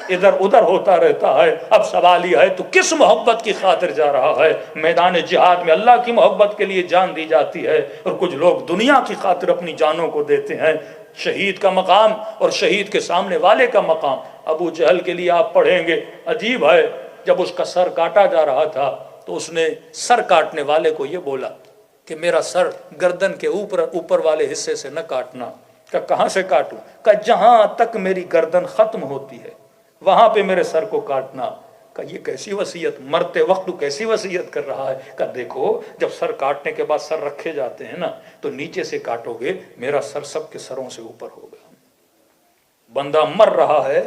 ادھر ادھر ہوتا رہتا ہے۔ اب سوال یہ ہے تو کس محبت کی خاطر جا رہا ہے؟ میدان جہاد میں اللہ کی محبت کے لیے جان دی جاتی ہے اور کچھ لوگ دنیا کی خاطر اپنی جانوں کو دیتے ہیں۔ شہید کا مقام اور شہید کے سامنے والے کا مقام۔ ابو جہل کے لیے آپ پڑھیں گے، عجیب ہے، جب اس کا سر کاٹا جا رہا تھا تو اس نے سر کاٹنے والے کو یہ بولا کہ میرا سر گردن کے اوپر والے حصے سے نہ کاٹنا۔ کہ کہاں سے کاٹوں؟ کہ جہاں تک میری گردن ختم ہوتی ہے وہاں پہ میرے سر کو کاٹنا۔ کہ یہ کیسی وصیت، مرتے وقت کیسی وصیت کر رہا ہے؟ کہ دیکھو جب سر کاٹنے کے بعد سر رکھے جاتے ہیں نا تو نیچے سے کاٹو گے، میرا سر سب کے سروں سے اوپر ہوگا۔ بندہ مر رہا ہے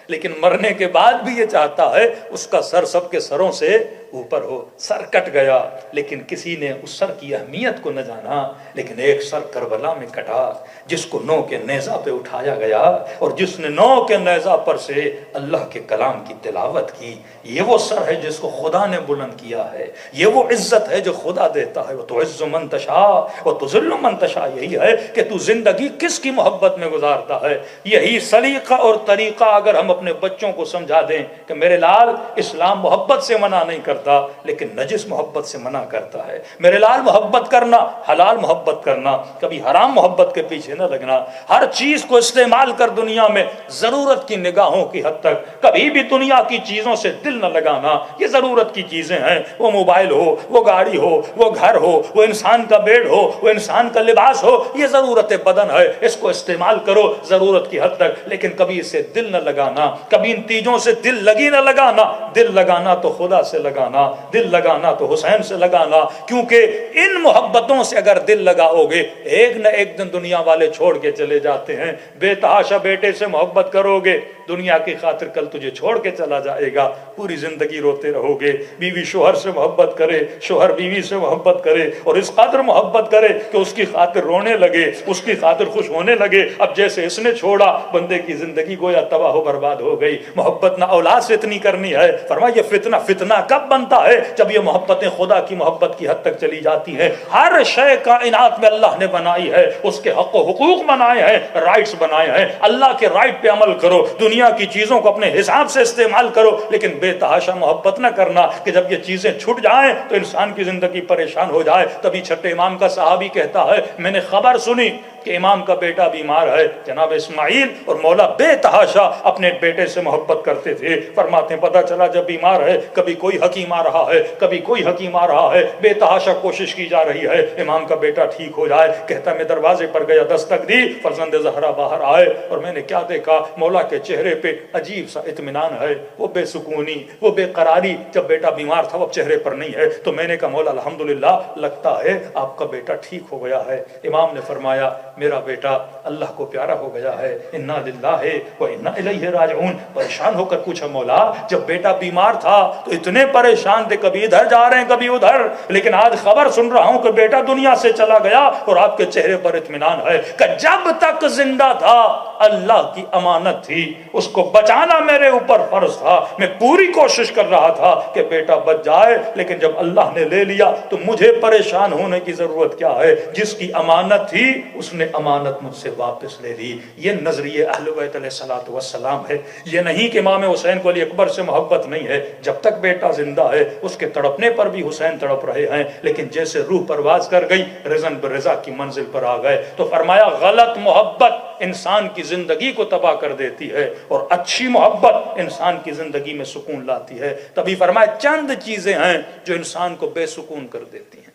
لیکن مرنے کے بعد بھی یہ چاہتا ہے اس کا سر سب کے سروں سے اوپر ہو۔ سر کٹ گیا لیکن کسی نے اس سر کی اہمیت کو نہ جانا، لیکن ایک سر کربلا میں کٹا جس کو نو کے نیزہ پہ اٹھایا گیا اور جس نے نو کے نیزہ پر سے اللہ کے کلام کی تلاوت کی۔ یہ وہ سر ہے جس کو خدا نے بلند کیا ہے، یہ وہ عزت ہے جو خدا دیتا ہے۔ وَتُعِزُّ مَن تَشَاءُ وَتُذِلُّ مَن تَشَاءُ۔ یہی ہے کہ تو زندگی کس کی محبت میں گزارتا ہے۔ یہی سلیقہ اور طریقہ اگر ہم اپنے بچوں کو سمجھا دیں کہ میرے لال اسلام محبت سے منع نہیں کرتا لیکن نجس محبت سے منع کرتا ہے، میرے لال محبت کرنا حلال محبت کرنا، کبھی حرام محبت کے پیچھے نہ لگنا، ہر چیز کو استعمال کر دنیا میں ضرورت کی نگاہوں کی حد تک، کبھی بھی دنیا کی چیزوں سے دل نہ لگانا۔ یہ ضرورت کی چیزیں ہیں، وہ موبائل ہو، وہ گاڑی ہو، وہ گھر ہو، وہ انسان کا بیڈ ہو، وہ انسان کا لباس ہو، یہ ضرورت بدن ہے، اس کو استعمال کرو ضرورت کی حد تک، لیکن کبھی اسے دل نہ لگانا، کبھی ان چیزوں سے دل لگی نہ لگانا۔ دل لگانا تو خدا سے لگانا، دل لگانا تو حسین سے لگانا، کیونکہ ان محبتوں سے اگر دل لگاؤ گے ایک نہ ایک دن دنیا والے چھوڑ کے چلے جاتے ہیں۔ بے تحاشا بیٹے سے محبت کرو گے دنیا کی خاطر کل تجھے چھوڑ کے چلا جائے گا، پوری زندگی روتے رہو گے۔ بیوی شوہر سے محبت کرے، شوہر بیوی سے محبت کرے، اور اس قدر محبت کرے کہ اس کی خاطر رونے لگے، اس کی خاطر خوش ہونے لگے۔ اب جیسے اس نے چھوڑا، بندے کی زندگی گویا تباہ و برباد ہو گئی۔ محبت نہ اولاد سے اتنی کرنی ہے، فرمایا یہ فتنہ کب بنتا ہے؟ جب یہ محبتیں خدا کی محبت کی حد تک چلی جاتی ہیں۔ ہر شے کائنات میں اللہ نے بنائی ہے، اس کے حق و حقوق بنائے ہیں، رائٹس بنائے ہیں۔ اللہ کے رائٹ پہ عمل کرو، دنیا کی چیزوں کو اپنے حساب سے استعمال کرو، لیکن بے تحاشا محبت نہ کرنا کہ جب یہ چیزیں چھٹ جائیں تو انسان کی زندگی پریشان ہو جائے۔ تبھی چھٹے امام کا صحابی کہتا ہے میں نے خبر سنی کہ امام کا بیٹا بیمار ہے، جناب اسماعیل اور مولا بے تحاشا اپنے بیٹے سے محبت کرتے تھے۔ فرماتے ہیں پتہ چلا جب بیمار ہے، کبھی کوئی حکیم آ رہا ہے، کبھی کوئی حکیم آ رہا ہے، بے تحاشا کوشش کی جا رہی ہے امام کا بیٹا ٹھیک ہو جائے۔ کہتا میں دروازے پر گیا، دستک دی، فرزند زہرا باہر آئے اور میں نے کیا دیکھا، مولا کے چہرے پہ عجیب سا اطمینان ہے، وہ بے سکونی، وہ بے قراری جب بیٹا بیمار تھا وہ چہرے پر نہیں ہے۔ تو میں نے کہا مولا الحمدللہ لگتا ہے آپ کا بیٹا ٹھیک ہو گیا ہے۔ امام نے فرمایا میرا بیٹا اللہ کو پیارا ہو گیا ہے، انا للہ و انا الیہ راجعون۔ پریشان ہو کر پوچھا مولا جب بیٹا بیمار تھا تو اتنے پریشان تھے، کبھی ادھر جا رہے ہیں کبھی ادھر، لیکن آج خبر سن رہا ہوں کہ بیٹا دنیا سے چلا گیا اور آپ کے چہرے پر اطمینان ہے کہ جب تک زندہ تھا اللہ کی امانت تھی، اس کو بچانا میرے اوپر فرض تھا، میں پوری کوشش کر رہا تھا کہ بیٹا بچ جائے، لیکن جب اللہ نے لے لیا تو مجھے پریشان ہونے کی ضرورت کیا ہے؟ جس کی امانت تھی اس نے امانت مجھ سے واپس لے لی۔ یہ نظریہ اہل بیت علیہ الصلوۃ والسلام ہے۔ یہ نہیں کہ امام حسین کو علی اکبر سے محبت نہیں ہے، جب تک بیٹا زندہ ہے اس کے تڑپنے پر بھی حسین تڑپ رہے ہیں، لیکن جیسے روح پرواز کر گئی رضن برضا کی منزل پر آ گئے۔ تو فرمایا غلط محبت انسان کی زندگی کو تباہ کر دیتی ہے اور اچھی محبت انسان کی زندگی میں سکون لاتی ہے۔ تبھی فرمایا چند چیزیں ہیں جو انسان کو بے سکون کر دیتی ہیں۔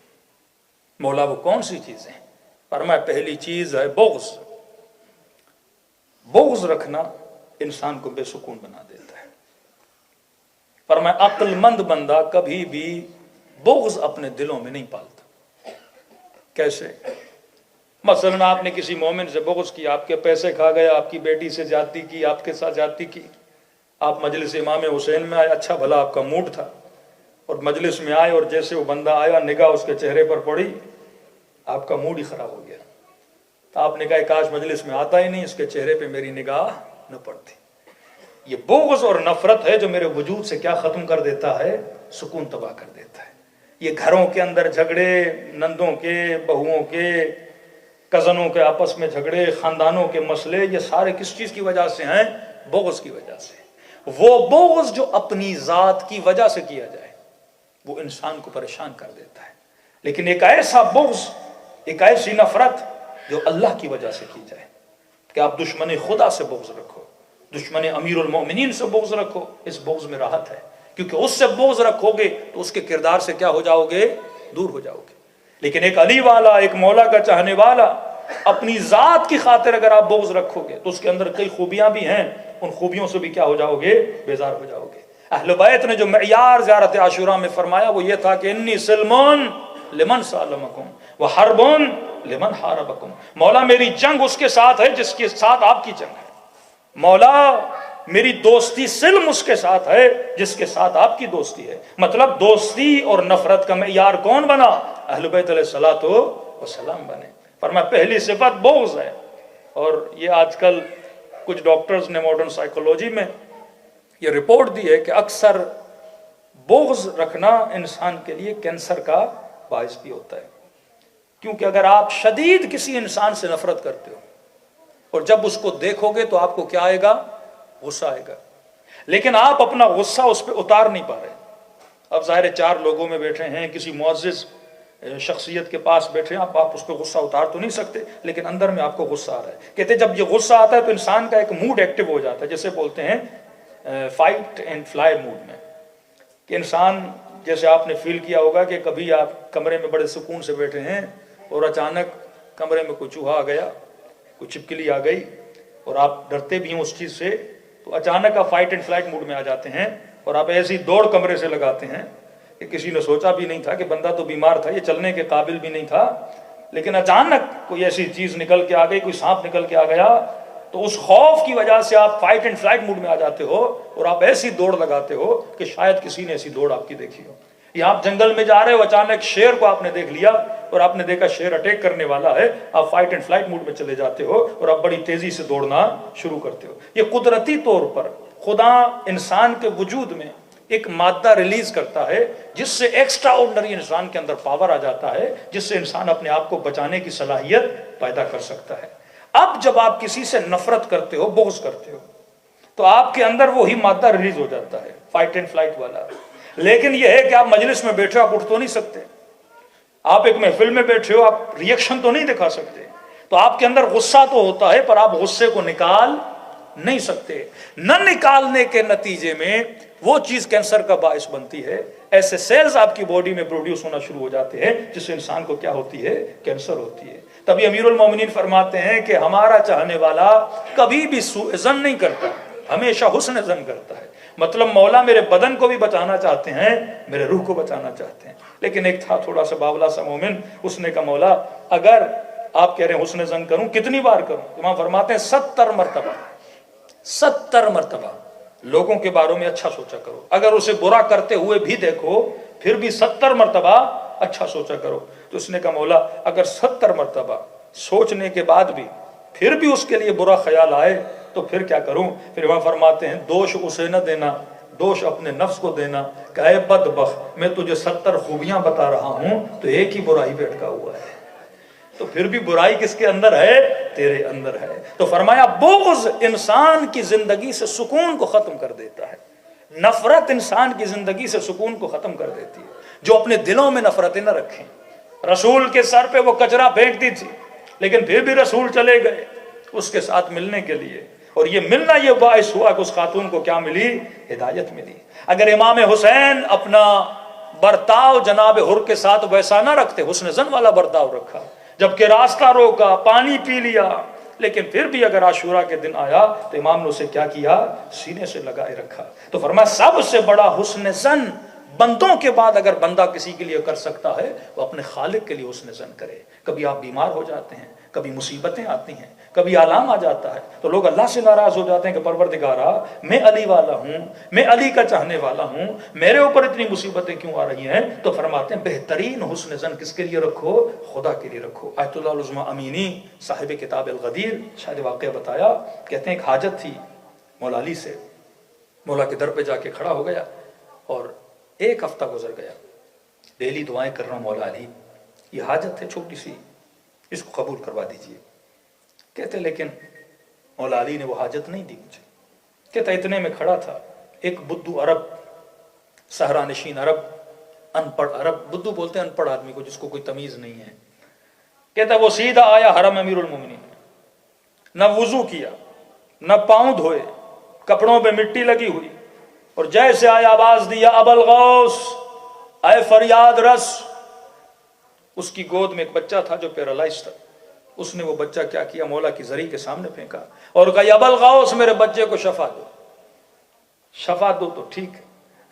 مولا وہ کون سی چیزیں ہیں؟ فرمایا پہلی چیز ہے بغض۔ بغض رکھنا انسان کو بے سکون بنا دیتا ہے۔ فرمایا عقل مند بندہ کبھی بھی بغض اپنے دلوں میں نہیں پالتا۔ کیسے؟ مثلا آپ نے کسی مومن سے بغض کیا، آپ کے پیسے کھا گیا، آپ کی بیٹی سے زیادتی کی، آپ کے ساتھ زیادتی کی، آپ مجلس امام حسین میں آئے، اچھا بھلا آپ کا موڈ تھا، اور مجلس میں آئے اور جیسے وہ بندہ آیا نگاہ اس کے چہرے پر پڑی، آپ کا موڈ ہی خراب ہو گیا۔ تو آپ نے کہا کاش مجلس میں آتا ہی نہیں، اس کے چہرے پہ میری نگاہ نہ پڑتی۔ یہ بغض اور نفرت ہے جو میرے وجود سے کیا ختم کر دیتا ہے؟ سکون تباہ کر دیتا ہے۔ یہ گھروں کے اندر جھگڑے، نندوں کے، بہوؤں کے، کزنوں کے آپس میں جھگڑے، خاندانوں کے مسئلے، یہ سارے کس چیز کی وجہ سے ہیں؟ بغض کی وجہ سے۔ وہ بغض جو اپنی ذات کی وجہ سے کیا جائے وہ انسان کو پریشان کر دیتا ہے، لیکن ایک ایسا بغض، ایک ایسی نفرت جو اللہ کی وجہ سے کی جائے کہ آپ دشمن خدا سے بغض رکھو، دشمن امیر المومنین سے بغض رکھو، اس بغض میں راحت ہے، کیونکہ اس سے بغض رکھو گے تو اس کے کردار سے کیا ہو جاؤ گے؟ دور ہو جاؤ گے۔ لیکن ایک علی والا، ایک مولا کا چاہنے والا، اپنی ذات کی خاطر اگر آپ بغض رکھو گے تو اس کے اندر کئی خوبیاں بھی ہیں، ان خوبیوں سے بھی کیا ہو جاؤ گے؟ بیزار ہو جاؤ گے۔ اہل بیت نے جو معیار زیارت عاشوراء میں فرمایا وہ یہ تھا کہ انی سلمون لمن سالمکم وحرب لمن حاربکم، مولا میری جنگ اس کے ساتھ ہے جس کے ساتھ آپ کی جنگ ہے، مولا میری دوستی سلم اس کے ساتھ ہے جس کے ساتھ آپ کی دوستی ہے۔ مطلب دوستی اور نفرت کا معیار کون بنا؟ اہل بیت علیہ الصلوۃ والسلام بنے۔ فرمایا پہلی صفت بغض ہے، اور یہ آج کل کچھ ڈاکٹرز نے ماڈرن سائیکولوجی میں یہ رپورٹ دی ہے کہ اکثر بغض رکھنا انسان کے لیے کینسر کا باعث بھی ہوتا ہے، کیونکہ اگر آپ شدید کسی انسان سے نفرت کرتے ہو اور جب اس کو دیکھو گے تو آپ کو کیا آئے گا؟ غصہ آئے گا، لیکن آپ اپنا غصہ اس پہ اتار نہیں پا رہے۔ اب ظاہر چار لوگوں میں بیٹھے ہیں، کسی معزز شخصیت کے پاس بیٹھے ہیں، آپ اس پہ غصہ اتار تو نہیں سکتے، لیکن اندر میں آپ کو غصہ آ رہا ہے۔ کہتے ہیں جب یہ غصہ آتا ہے تو انسان کا ایک موڈ ایکٹیو ہو جاتا ہے، جسے بولتے ہیں فائٹ اینڈ فلائی موڈ میں، کہ انسان جیسے آپ نے فیل کیا ہوگا کہ کبھی آپ کمرے میں بڑے سکون سے بیٹھے ہیں اور اچانک کمرے میں کوئی چوہا آ گیا، کوئی چھپکلی آ گئی، اور آپ ڈرتے بھی ہیں اس چیز سے، تو اچانک آپ فائٹ اینڈ فلائٹ موڈ میں آ جاتے ہیں اور آپ ایسی دوڑ کمرے سے لگاتے ہیں کہ کسی نے سوچا بھی نہیں تھا کہ بندہ تو بیمار تھا، یہ چلنے کے قابل بھی نہیں تھا، لیکن اچانک کوئی ایسی چیز نکل کے آ گئی، کوئی سانپ نکل کے آ گیا، تو اس خوف کی وجہ سے آپ فائٹ اینڈ فلائٹ موڈ میں آ جاتے ہو اور آپ ایسی دوڑ لگاتے ہو کہ شاید کسی نے ایسی دوڑ آپ کی دیکھی ہو. یا آپ جنگل میں جا رہے ہو, اچانک شیر کو آپ نے دیکھ لیا اور آپ نے دیکھا شیر اٹیک کرنے والا ہے, آپ فائٹ اینڈ فلائٹ موڈ میں چلے جاتے ہو اور آپ بڑی تیزی سے دوڑنا شروع کرتے ہو. یہ قدرتی طور پر خدا انسان کے وجود میں ایک مادہ ریلیز کرتا ہے جس سے ایکسٹرا آرڈنری انسان کے اندر پاور آ جاتا ہے, جس سے انسان اپنے آپ کو بچانے کی صلاحیت پیدا کر سکتا ہے. اب جب آپ کسی سے نفرت کرتے ہو, بغض کرتے ہو, تو آپ کے اندر وہی مادہ ریلیز ہو جاتا ہے, فائٹ اینڈ فلائٹ والا. لیکن یہ ہے کہ آپ مجلس میں بیٹھے ہو, آپ اٹھ تو نہیں سکتے. آپ ایک محفل میں بیٹھے ہو, آپ ریئیکشن تو نہیں دکھا سکتے. تو آپ کے اندر غصہ تو ہوتا ہے پر آپ غصے کو نکال نہیں سکتے. نہ نکالنے کے نتیجے میں وہ چیز کینسر کا باعث بنتی ہے. ایسے سیلز آپ کی باڈی میں پروڈیوس ہونا شروع ہو جاتے ہیں جس سے انسان کو کیا ہوتی ہے, کینسر ہوتی ہے. تبھی امیر المومنین فرماتے ہیں کہ ہمارا چاہنے والا کبھی بھی سوء ظن نہیں کرتا, ہمیشہ حسن ظن کرتا ہے. مطلب مولا میرے بدن کو بھی بچانا چاہتے ہیں, میرے روح کو بچانا چاہتے ہیں. لیکن ایک تھا تھوڑا سا باولا سا مومن, اس نے کہا مولا اگر آپ کہہ رہے ہیں حسن ظن کروں, کتنی بار کروں؟ امام فرماتے ہیں 70 مرتبہ. 70 مرتبہ لوگوں کے بارے میں اچھا سوچا کرو. اگر اسے برا کرتے ہوئے بھی دیکھو پھر بھی 70 مرتبہ اچھا سوچا کرو. تو اس نے کہا مولا اگر 70 مرتبہ سوچنے کے بعد بھی پھر بھی اس کے لیے برا خیال آئے تو پھر کیا کروں؟ پھر امام فرماتے ہیں دوش اسے نہ دینا, دوش اپنے نفس کو دینا کہ اے بدبخت میں تجھے 70 خوبیاں بتا رہا ہوں تو ایک ہی برائی بیٹھا ہوا ہے. تو پھر بھی برائی کس کے اندر ہے؟ تیرے اندر ہے. تو فرمایا بغض انسان کی زندگی سے سکون کو ختم کر دیتا ہے, نفرت انسان کی زندگی سے سکون کو ختم کر دیتی ہے. جو اپنے دلوں میں نفرتیں نہ رکھیں. رسول کے سر پہ وہ کچرا پھینکتی تھی لیکن پھر بھی رسول چلے گئے اس کے ساتھ ملنے کے لیے, اور یہ ملنا یہ باعث ہوا کہ اس خاتون کو کیا ملی؟ ہدایت ملی. اگر امام حسین اپنا برتاؤ جناب حر کے ساتھ ویسا نہ رکھتے, حسن ظن والا برتاؤ رکھا, جبکہ راستہ روکا, پانی پی لیا, لیکن پھر بھی اگر عاشورہ کے دن آیا تو امام نے اسے کیا کیا؟ سینے سے لگائے رکھا. تو فرمایا سب سے بڑا حسن ظن بندوں کے بعد اگر بندہ کسی کے لیے کر سکتا ہے وہ اپنے خالق کے لیے حسن ظن کرے. کبھی آپ بیمار ہو جاتے ہیں, کبھی مصیبتیں آتی ہیں, کبھی آلام آ جاتا ہے تو لوگ اللہ سے ناراض ہو جاتے ہیں کہ پروردگارا میں علی والا ہوں, میں علی کا چاہنے والا ہوں, میرے اوپر اتنی مصیبتیں کیوں آ رہی ہیں؟ تو فرماتے ہیں بہترین حسن ظن کس کے لیے رکھو؟ خدا کے لیے رکھو. آیت اللہ العظمی امینی صاحب کتاب الغدیر شاید واقعہ بتایا, کہتے ہیں ایک حاجت تھی مولا علی سے, مولا کے در پہ جا کے کھڑا ہو گیا اور 1 ہفتہ گزر گیا, ڈیلی دعائیں کر رہا ہوں مولا علی یہ حاجت ہے چھوٹی سی, اس کو قبول کروا دیجئے. کہتے لیکن مولا علی نے وہ حاجت نہیں دی مجھے. کہتا اتنے میں کھڑا تھا ایک بدو عرب, صحرا نشین عرب, ان پڑھ عرب, بدو بولتے ہیں ان پڑھ آدمی کو جس کو کوئی تمیز نہیں ہے. کہتا وہ سیدھا آیا حرم امیر المومنین, نہ وضو کیا, نہ پاؤں دھوئے, کپڑوں پہ مٹی لگی ہوئی, اور جیسے آیا آواز دیا ابوالغوث اے فریاد رس. اس کی گود میں ایک بچہ تھا جو پیرالائز تھا. اس نے وہ بچہ کیا کیا؟ مولا کی زری کے سامنے پھینکا اور کہا یا ابوالغوث میرے بچے کو شفا دو. شفا دو تو ٹھیک ہے,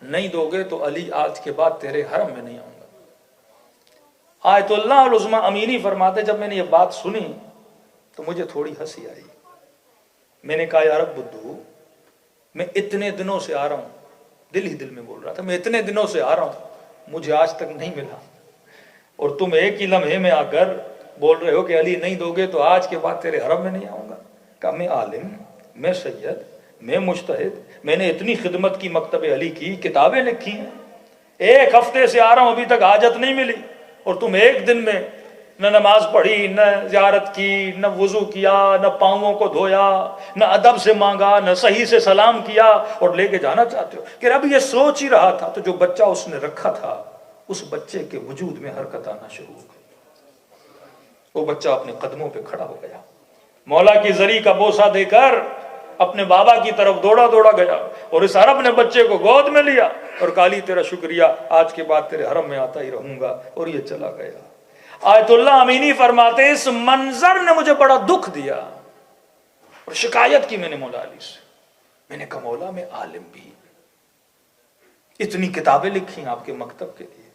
نہیں دو گے تو علی آج کے بعد تیرے حرم میں نہیں آؤں گا. آیت اللہ العظمی امینی فرماتے جب میں نے یہ بات سنی تو مجھے تھوڑی ہنسی آئی. میں نے کہا یا رب بدو میں اتنے دنوں سے آ رہا ہوں, دل ہی دل میں بول رہا تھا میں اتنے دنوں سے آ رہا ہوں مجھے آج تک نہیں ملا, اور تم ایک ہی لمحے میں آ کر بول رہے ہو کہ علی نہیں دو گے تو آج کے بعد تیرے حرم میں نہیں آؤں گا. کہا میں عالم, میں سید, میں مجتہد, میں نے اتنی خدمت کی, مکتب علی کی کتابیں لکھی ہیں, 1 ہفتے سے آ رہا ہوں ابھی تک حاجت نہیں ملی, اور تم ایک دن میں نہ نماز پڑھی, نہ زیارت کی, نہ وضو کیا, نہ پاؤں کو دھویا, نہ ادب سے مانگا, نہ صحیح سے سلام کیا, اور لے کے جانا چاہتے ہو. کہ اب یہ سوچ ہی رہا تھا تو جو بچہ اس نے رکھا تھا اس بچے کے وجود میں حرکت آنا شروع ہو گئی. وہ بچہ اپنے قدموں پہ کھڑا ہو گیا, مولا کی زری کا بوسہ دے کر اپنے بابا کی طرف دوڑا دوڑا گیا, اور اس عرب نے بچے کو گود میں لیا اور کہا علی تیرا شکریہ, آج کے بعد تیرے حرم میں آتا ہی رہوں گا, اور یہ چلا گیا. آیت اللہ امینی فرماتے اس منظر نے مجھے بڑا دکھ دیا اور شکایت کی میں نے مولا علی سے. میں نے کہا مولا میں عالم بھی, اتنی کتابیں لکھی ہیں آپ کے مکتب کے لیے,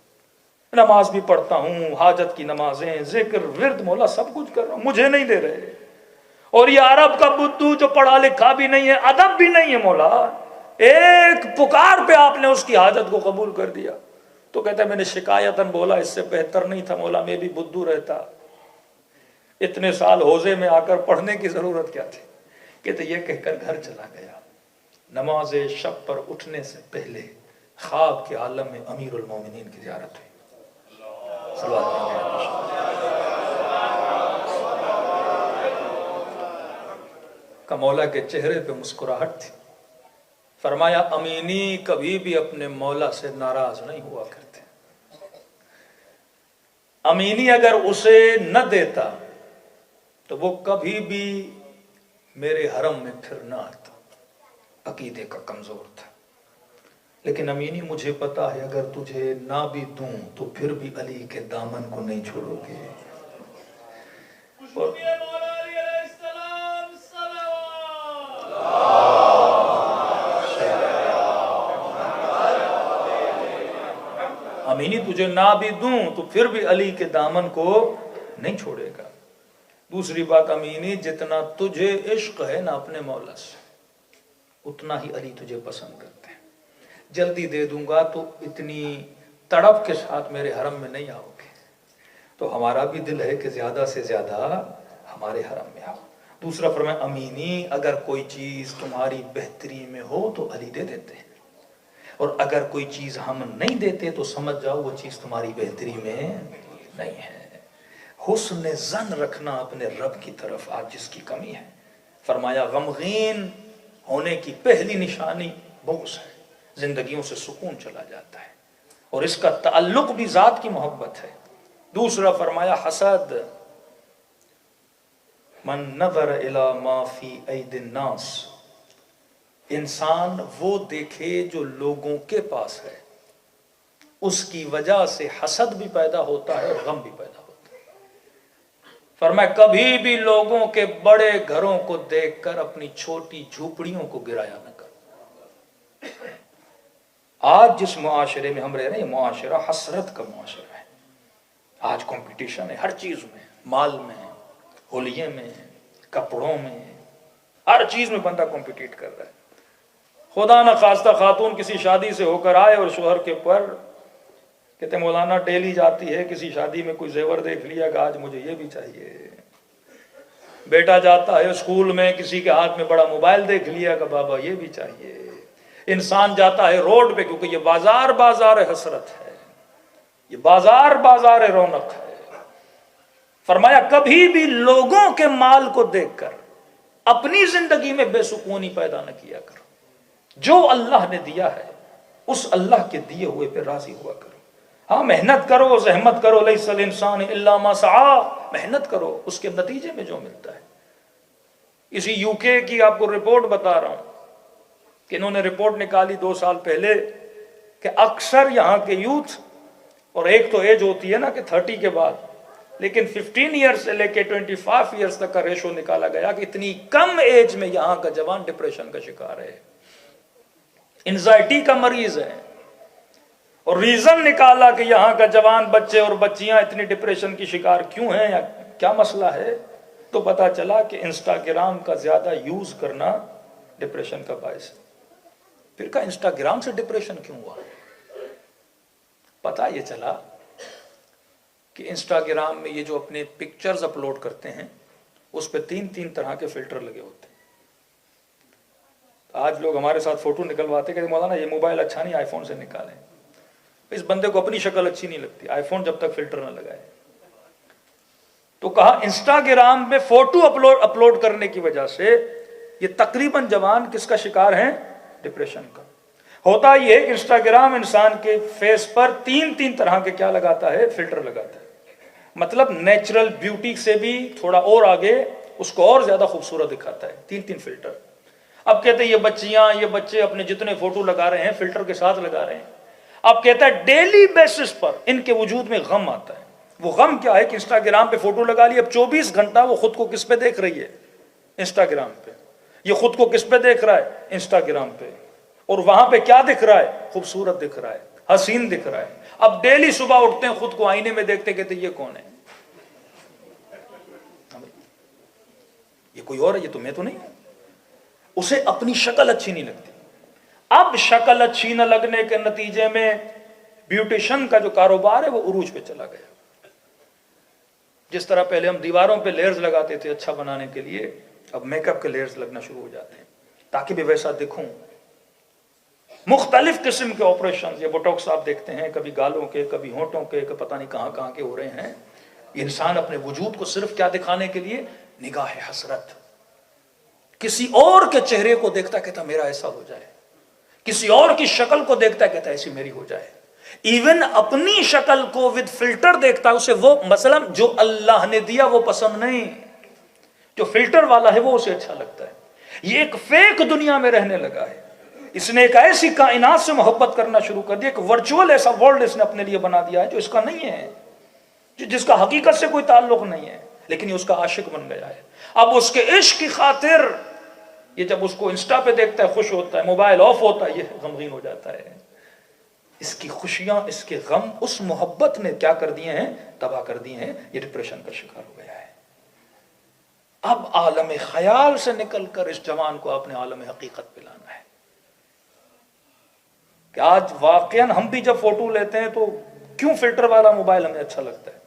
نماز بھی پڑھتا ہوں, حاجت کی نمازیں, ذکر, ورد, مولا سب کچھ کر رہا ہوں, مجھے نہیں دے رہے, اور یہ عرب کا بدھو جو پڑھا لکھا بھی نہیں ہے، ادب بھی نہیں ہے، مولا ایک پکار پہ آپ نے اس کی حاجت کو قبول کر دیا. تو کہتا ہے میں نے شکایتاً بولا اس سے بہتر نہیں تھا مولا میں بھی بدھو رہتا، اتنے سال حوضے میں آ کر پڑھنے کی ضرورت کیا تھی. کہتے یہ کہہ کر گھر چلا گیا. نماز شب پر اٹھنے سے پہلے خواب کے عالم میں امیر المومنین کی زیارت ہوئی. کا مولا کے چہرے پہ مسکراہٹ تھی. فرمایا امینی کبھی بھی اپنے مولا سے ناراض نہیں ہوا کرتے. امینی اگر اسے نہ دیتا تو وہ کبھی بھی میرے حرم میں پھر نہ آتا. عقیدے کا کمزور تھا. لیکن امینی مجھے پتا ہے اگر تجھے نہ بھی دوں تو پھر بھی علی کے دامن کو نہیں چھوڑو گے. امینی تجھے نہ بھی دوں تو پھر بھی علی کے دامن کو نہیں چھوڑے گا. دوسری بات امینی جتنا تجھے عشق ہے نا اپنے مولا سے اتنا ہی علی تجھے پسند کرتے ہیں. جلدی دے دوں گا تو اتنی تڑپ کے ساتھ میرے حرم میں نہیں آؤ گے. تو ہمارا بھی دل ہے کہ زیادہ سے زیادہ ہمارے حرم میں آؤ. دوسرا فرمایا امینی اگر کوئی چیز تمہاری بہتری میں ہو تو علی دے دیتے ہیں، اور اگر کوئی چیز ہم نہیں دیتے تو سمجھ جاؤ وہ چیز تمہاری بہتری میں نہیں ہے. حسن ظن رکھنا اپنے رب کی طرف آج جس کی کمی ہے. فرمایا غمگین ہونے کی پہلی نشانی بغض ہے. زندگیوں سے سکون چلا جاتا ہے اور اس کا تعلق بھی ذات کی محبت ہے. دوسرا فرمایا حسد. من نظر الی ما فی اید الناس، انسان وہ دیکھے جو لوگوں کے پاس ہے اس کی وجہ سے حسد بھی پیدا ہوتا ہے اور غم بھی پیدا ہوتا ہے. فرمایا کبھی بھی لوگوں کے بڑے گھروں کو دیکھ کر اپنی چھوٹی جھوپڑیوں کو گرایا نہ کر. آج جس معاشرے میں ہم رہ رہے ہیں معاشرہ حسرت کا معاشرہ ہے. آج کمپٹیشن ہے ہر چیز میں، مال میں، ہولیے میں، کپڑوں میں، ہر چیز میں بندہ کمپیٹیٹ کر رہا ہے. خدا نہ خواستہ خاتون کسی شادی سے ہو کر آئے اور شوہر کے پر کہتے مولانا ڈیلی جاتی ہے کسی شادی میں کوئی زیور دیکھ لیا کہ آج مجھے یہ بھی چاہیے. بیٹا جاتا ہے اسکول میں کسی کے ہاتھ میں بڑا موبائل دیکھ لیا کہ بابا یہ بھی چاہیے. انسان جاتا ہے روڈ پہ کیونکہ یہ بازار حسرت ہے، یہ بازار رونق ہے. فرمایا کبھی بھی لوگوں کے مال کو دیکھ کر اپنی زندگی میں بے سکونی پیدا نہ کیا کرو. جو اللہ نے دیا ہے اس اللہ کے دیے ہوئے پہ راضی ہوا کرو. ہاں محنت کرو، زحمت کرو، لیس الانسان الا ما سعی، محنت کرو اس کے نتیجے میں جو ملتا ہے. اسی یو کے کی آپ کو رپورٹ بتا رہا ہوں کہ انہوں نے رپورٹ نکالی 2 سال پہلے کہ اکثر یہاں کے یوتھ، اور ایک تو ایج ہوتی ہے نا کہ 30 کے بعد، لیکن 15 ایئرز سے لے کے 25 ایئرز تک کا ریشو نکالا گیا کہ اتنی کم ایج میں یہاں کا جوان ڈپریشن کا شکار ہے، انزائٹی کا مریض ہے. اور ریزن نکالا کہ یہاں کا جوان بچے اور بچیاں اتنی ڈپریشن کی شکار کیوں ہیں یا کیا مسئلہ ہے. تو پتا چلا کہ انسٹاگرام کا زیادہ یوز کرنا ڈپریشن کا باعث ہے. پھر کہا انسٹاگرام سے ڈپریشن کیوں ہوا؟ پتا یہ چلا کہ انسٹاگرام میں یہ جو اپنے پکچرز اپلوڈ کرتے ہیں اس پہ 3 طرح کے فلٹر لگے ہوتے ہیں. آج لوگ ہمارے ساتھ فوٹو نکلواتے کہ مولانا یہ موبائل اچھا نہیں، آئی فون سے نکالیں. اس بندے کو اپنی شکل اچھی نہیں لگتی، آئی فون جب تک فلٹر نہ لگائے. تو کہا انسٹاگرام میں فوٹو اپلوڈ کرنے کی وجہ سے یہ تقریباً جوان کس کا شکار ہیں؟ ڈپریشن کا. ہوتا یہ ہے کہ انسٹاگرام انسان کے فیس پر 3 طرح کے کیا لگاتا ہے؟ فلٹر لگاتا ہے. مطلب نیچرل بیوٹی سے بھی تھوڑا اور آگے اس کو اور زیادہ خوبصورت دکھاتا ہے. 3 فلٹر. اب کہتے ہیں یہ بچیاں یہ بچے اپنے جتنے فوٹو لگا رہے ہیں فلٹر کے ساتھ لگا رہے ہیں. اب کہتا ہے ڈیلی بیسس پر ان کے وجود میں غم آتا ہے. وہ غم کیا ہے کہ انسٹاگرام پہ فوٹو لگا لی، اب 24 گھنٹہ وہ خود کو کس پہ دیکھ رہی ہے؟ انسٹاگرام پہ. یہ خود کو کس پہ دیکھ رہا ہے؟ انسٹاگرام پہ. اور وہاں پہ کیا دکھ رہا ہے؟ خوبصورت دکھ رہا ہے، حسین دکھ رہا ہے. اب ڈیلی صبح اٹھتے ہیں خود کو آئینے میں دیکھتے کہتے یہ کون ہے؟ یہ کوئی اور ہے، یہ تو میں تو نہیں ہوں. اسے اپنی شکل اچھی نہیں لگتی. اب شکل اچھی نہ لگنے کے نتیجے میں بیوٹیشن کا جو کاروبار ہے وہ عروج پہ چلا گیا. جس طرح پہلے ہم دیواروں پہ لیئرز لگاتے تھے اچھا بنانے کے لیے، اب میک اپ کے لیئرز لگنا شروع ہو جاتے ہیں تاکہ بھی ویسا دکھوں. مختلف قسم کے آپریشن، یہ بوٹوکس آپ دیکھتے ہیں، کبھی گالوں کے، کبھی ہونٹوں کے، پتہ نہیں کہاں کہاں کے ہو رہے ہیں. انسان اپنے وجود کو صرف کیا دکھانے کے لیے؟ نگاہ حسرت. کسی اور کے چہرے کو دیکھتا کہتا میرا ایسا ہو جائے، کسی اور کی شکل کو دیکھتا کہتا ایسی میری ہو جائے. ایون اپنی شکل کو ود فلٹر دیکھتا، اسے وہ مثلا جو اللہ نے دیا وہ پسند نہیں، جو فلٹر والا ہے وہ اسے اچھا لگتا ہے. یہ ایک فیک دنیا میں رہنے لگا ہے. اس نے ایک ایسی کائنات سے محبت کرنا شروع کر دیا، ایک ورچوئل ایسا ورلڈ اس نے اپنے لیے بنا دیا ہے جو اس کا نہیں ہے، جس کا حقیقت سے کوئی تعلق نہیں ہے، لیکن یہ اس کا عاشق بن گیا ہے. اب اس کے عشق کی خاطر یہ جب اس کو انسٹا پہ دیکھتا ہے خوش ہوتا ہے، موبائل آف ہوتا ہے یہ غمگین ہو جاتا ہے. اس کی خوشیاں، اس کے غم اس محبت نے کیا کر دیے ہیں؟ تباہ کر دیے ہیں. یہ ڈپریشن کا شکار ہو گیا ہے. اب عالم خیال سے نکل کر اس جوان کو اپنے عالم حقیقت پہ لانا ہے کہ آج واقعاً ہم بھی جب فوٹو لیتے ہیں تو کیوں فلٹر والا موبائل ہمیں اچھا لگتا ہے،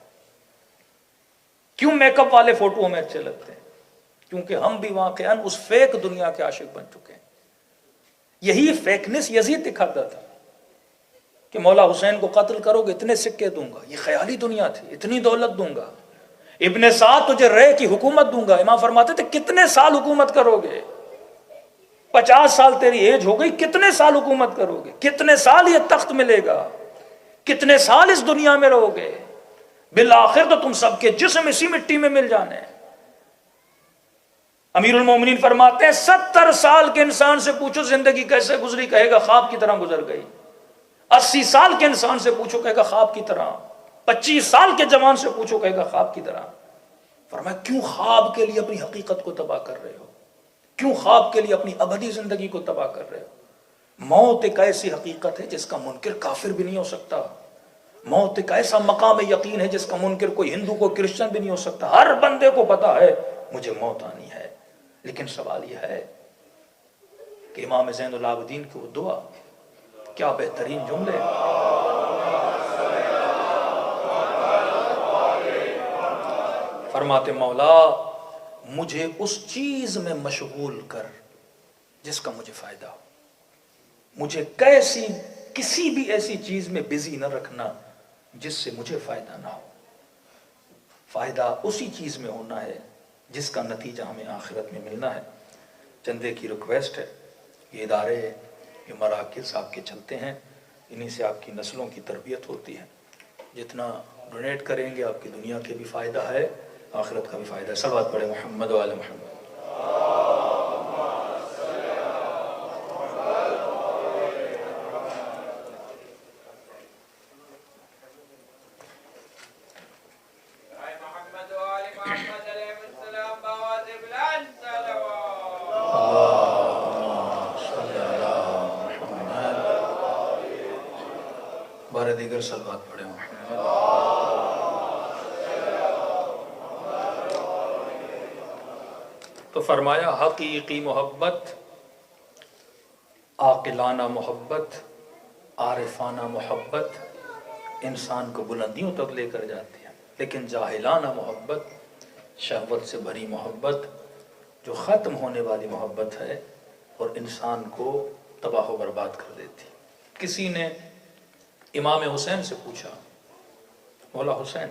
کیوں میک اپ والے فوٹو ہمیں اچھے لگتے ہیں؟ کیونکہ ہم بھی واقعاً اس فیک دنیا کے عاشق بن چکے ہیں. یہی فیکنس یزید دکھاتا تھا کہ مولا حسین کو قتل کرو گے اتنے سکے دوں گا. یہ خیالی دنیا تھی. اتنی دولت دوں گا. ابن سعد تجھے رے کی حکومت دوں گا. امام فرماتے تھے کتنے سال حکومت کرو گے؟ 50 سال تیری ایج ہو گئی، کتنے سال حکومت کرو گے؟ کتنے سال یہ تخت ملے گا؟ کتنے سال اس دنیا میں رہو گے؟ بالآخر تو تم سب کے جسم اسی مٹی میں مل جانے ہیں. امیر المومنین فرماتے ہیں 70 سال کے انسان سے پوچھو زندگی کیسے گزری، کہے گا خواب کی طرح گزر گئی. 80 سال کے انسان سے پوچھو کہے گا خواب کی طرح. 25 سال کے جوان سے پوچھو کہے گا خواب کی طرح. فرمایا کیوں خواب کے لیے اپنی حقیقت کو تباہ کر رہے ہو؟ کیوں خواب کے لیے اپنی ابدی زندگی کو تباہ کر رہے ہو؟ موت ایک ایسی حقیقت ہے جس کا منکر کافر بھی نہیں ہو سکتا. موت ایک ایسا مقام یقین ہے جس کا منکر کوئی ہندو کو کرسچن بھی نہیں ہو سکتا. ہر بندے کو پتا ہے مجھے موت آنی ہے. لیکن سوال یہ ہے کہ امام زین العابدین کی وہ دعا، کیا بہترین جملے، فرماتے مولا مجھے اس چیز میں مشغول کر جس کا مجھے فائدہ ہو. مجھے کسی بھی ایسی چیز میں بزی نہ رکھنا جس سے مجھے فائدہ نہ ہو. فائدہ اسی چیز میں ہونا ہے جس کا نتیجہ ہمیں آخرت میں ملنا ہے. چندے کی ریکویسٹ ہے، یہ ادارے، یہ مراکز آپ کے چلتے ہیں، انہی سے آپ کی نسلوں کی تربیت ہوتی ہے. جتنا ڈونیٹ کریں گے آپ کی دنیا کے بھی فائدہ ہے، آخرت کا بھی فائدہ ہے. صلوات پڑھیں محمد و آل محمد. بارے دیگر صلوات پڑھیں محمد. تو فرمایا حقیقی محبت، عاقلانہ محبت، عارفانہ محبت انسان کو بلندیوں تک لے کر جاتی ہے. لیکن جاہلانہ محبت، شہوت سے بھری محبت جو ختم ہونے والی محبت ہے اور انسان کو تباہ و برباد کر دیتی. کسی نے امام حسین سے پوچھا، مولا حسین،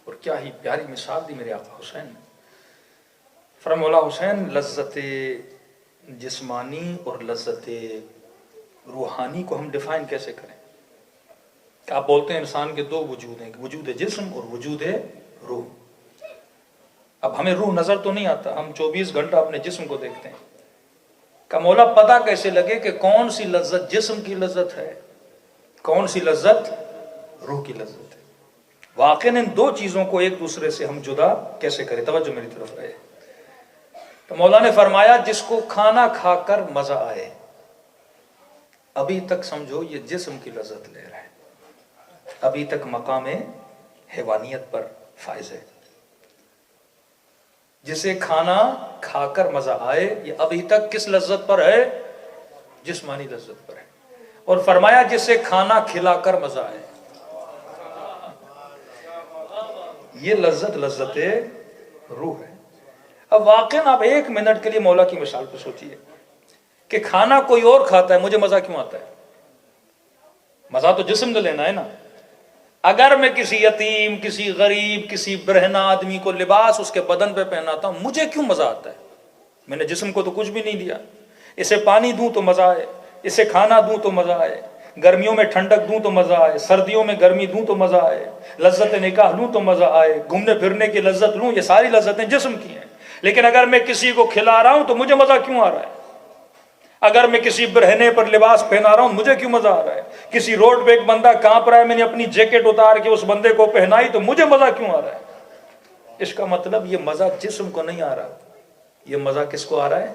اور کیا ہی پیاری مثال دی میرے آقا حسین نے. فرمایا مولا حسین لذت جسمانی اور لذت روحانی کو ہم ڈیفائن کیسے کریں؟ کہ آپ بولتے ہیں انسان کے 2 وجود ہیں، وجود جسم اور وجود روح. اب ہمیں روح نظر تو نہیں آتا، ہم 24 گھنٹہ اپنے جسم کو دیکھتے ہیں. کہ مولا پتہ کیسے لگے کہ کون سی لذت جسم کی لذت ہے، کون سی لذت روح کی لذت ہے؟ واقعاً ان 2 چیزوں کو ایک دوسرے سے ہم جدا کیسے کریں؟ توجہ میری طرف رہے. تو مولا نے فرمایا جس کو کھانا کھا کر مزہ آئے، ابھی تک سمجھو یہ جسم کی لذت لے رہا ہے، ابھی تک مقام حیوانیت پر فائز ہے. جسے کھانا کھا کر مزہ آئے، یہ ابھی تک کس لذت پر ہے؟ جسمانی لذت پر ہے. اور فرمایا جسے کھانا کھلا کر مزہ آئے. یہ لذت روح ہے. اب واقعاً آپ ایک منٹ کے لیے مولا کی مثال پہ سوچئے کہ کھانا کوئی اور کھاتا ہے، مجھے مزہ کیوں آتا ہے؟ مزہ تو جسم نے لینا ہے نا. اگر میں کسی یتیم، کسی غریب، کسی برہنہ آدمی کو لباس اس کے بدن پہ پہناتا ہوں، مجھے کیوں مزہ آتا ہے؟ میں نے جسم کو تو کچھ بھی نہیں دیا. اسے پانی دوں تو مزہ آئے، اسے کھانا دوں تو مزہ آئے، گرمیوں میں ٹھنڈک دوں تو مزہ آئے، سردیوں میں گرمی دوں تو مزہ آئے، لذت نکاح لوں تو مزہ آئے، گھومنے پھرنے کی لذت لوں، یہ ساری لذتیں جسم کی ہیں. لیکن اگر میں کسی کو کھلا رہا ہوں تو مجھے مزہ کیوں آ رہا ہے؟ اگر میں کسی برہنے پر لباس پہنا رہا ہوں مجھے کیوں مزہ آ رہا ہے؟ کسی روڈ پہ ایک بندہ کانپ رہا ہے، میں نے اپنی جیکٹ اتار کے اس بندے کو پہنائی تو مجھے مزہ کیوں آ رہا ہے؟ اس کا مطلب یہ مزہ جسم کو نہیں آ رہا، یہ مزہ کس کو آ رہا ہے؟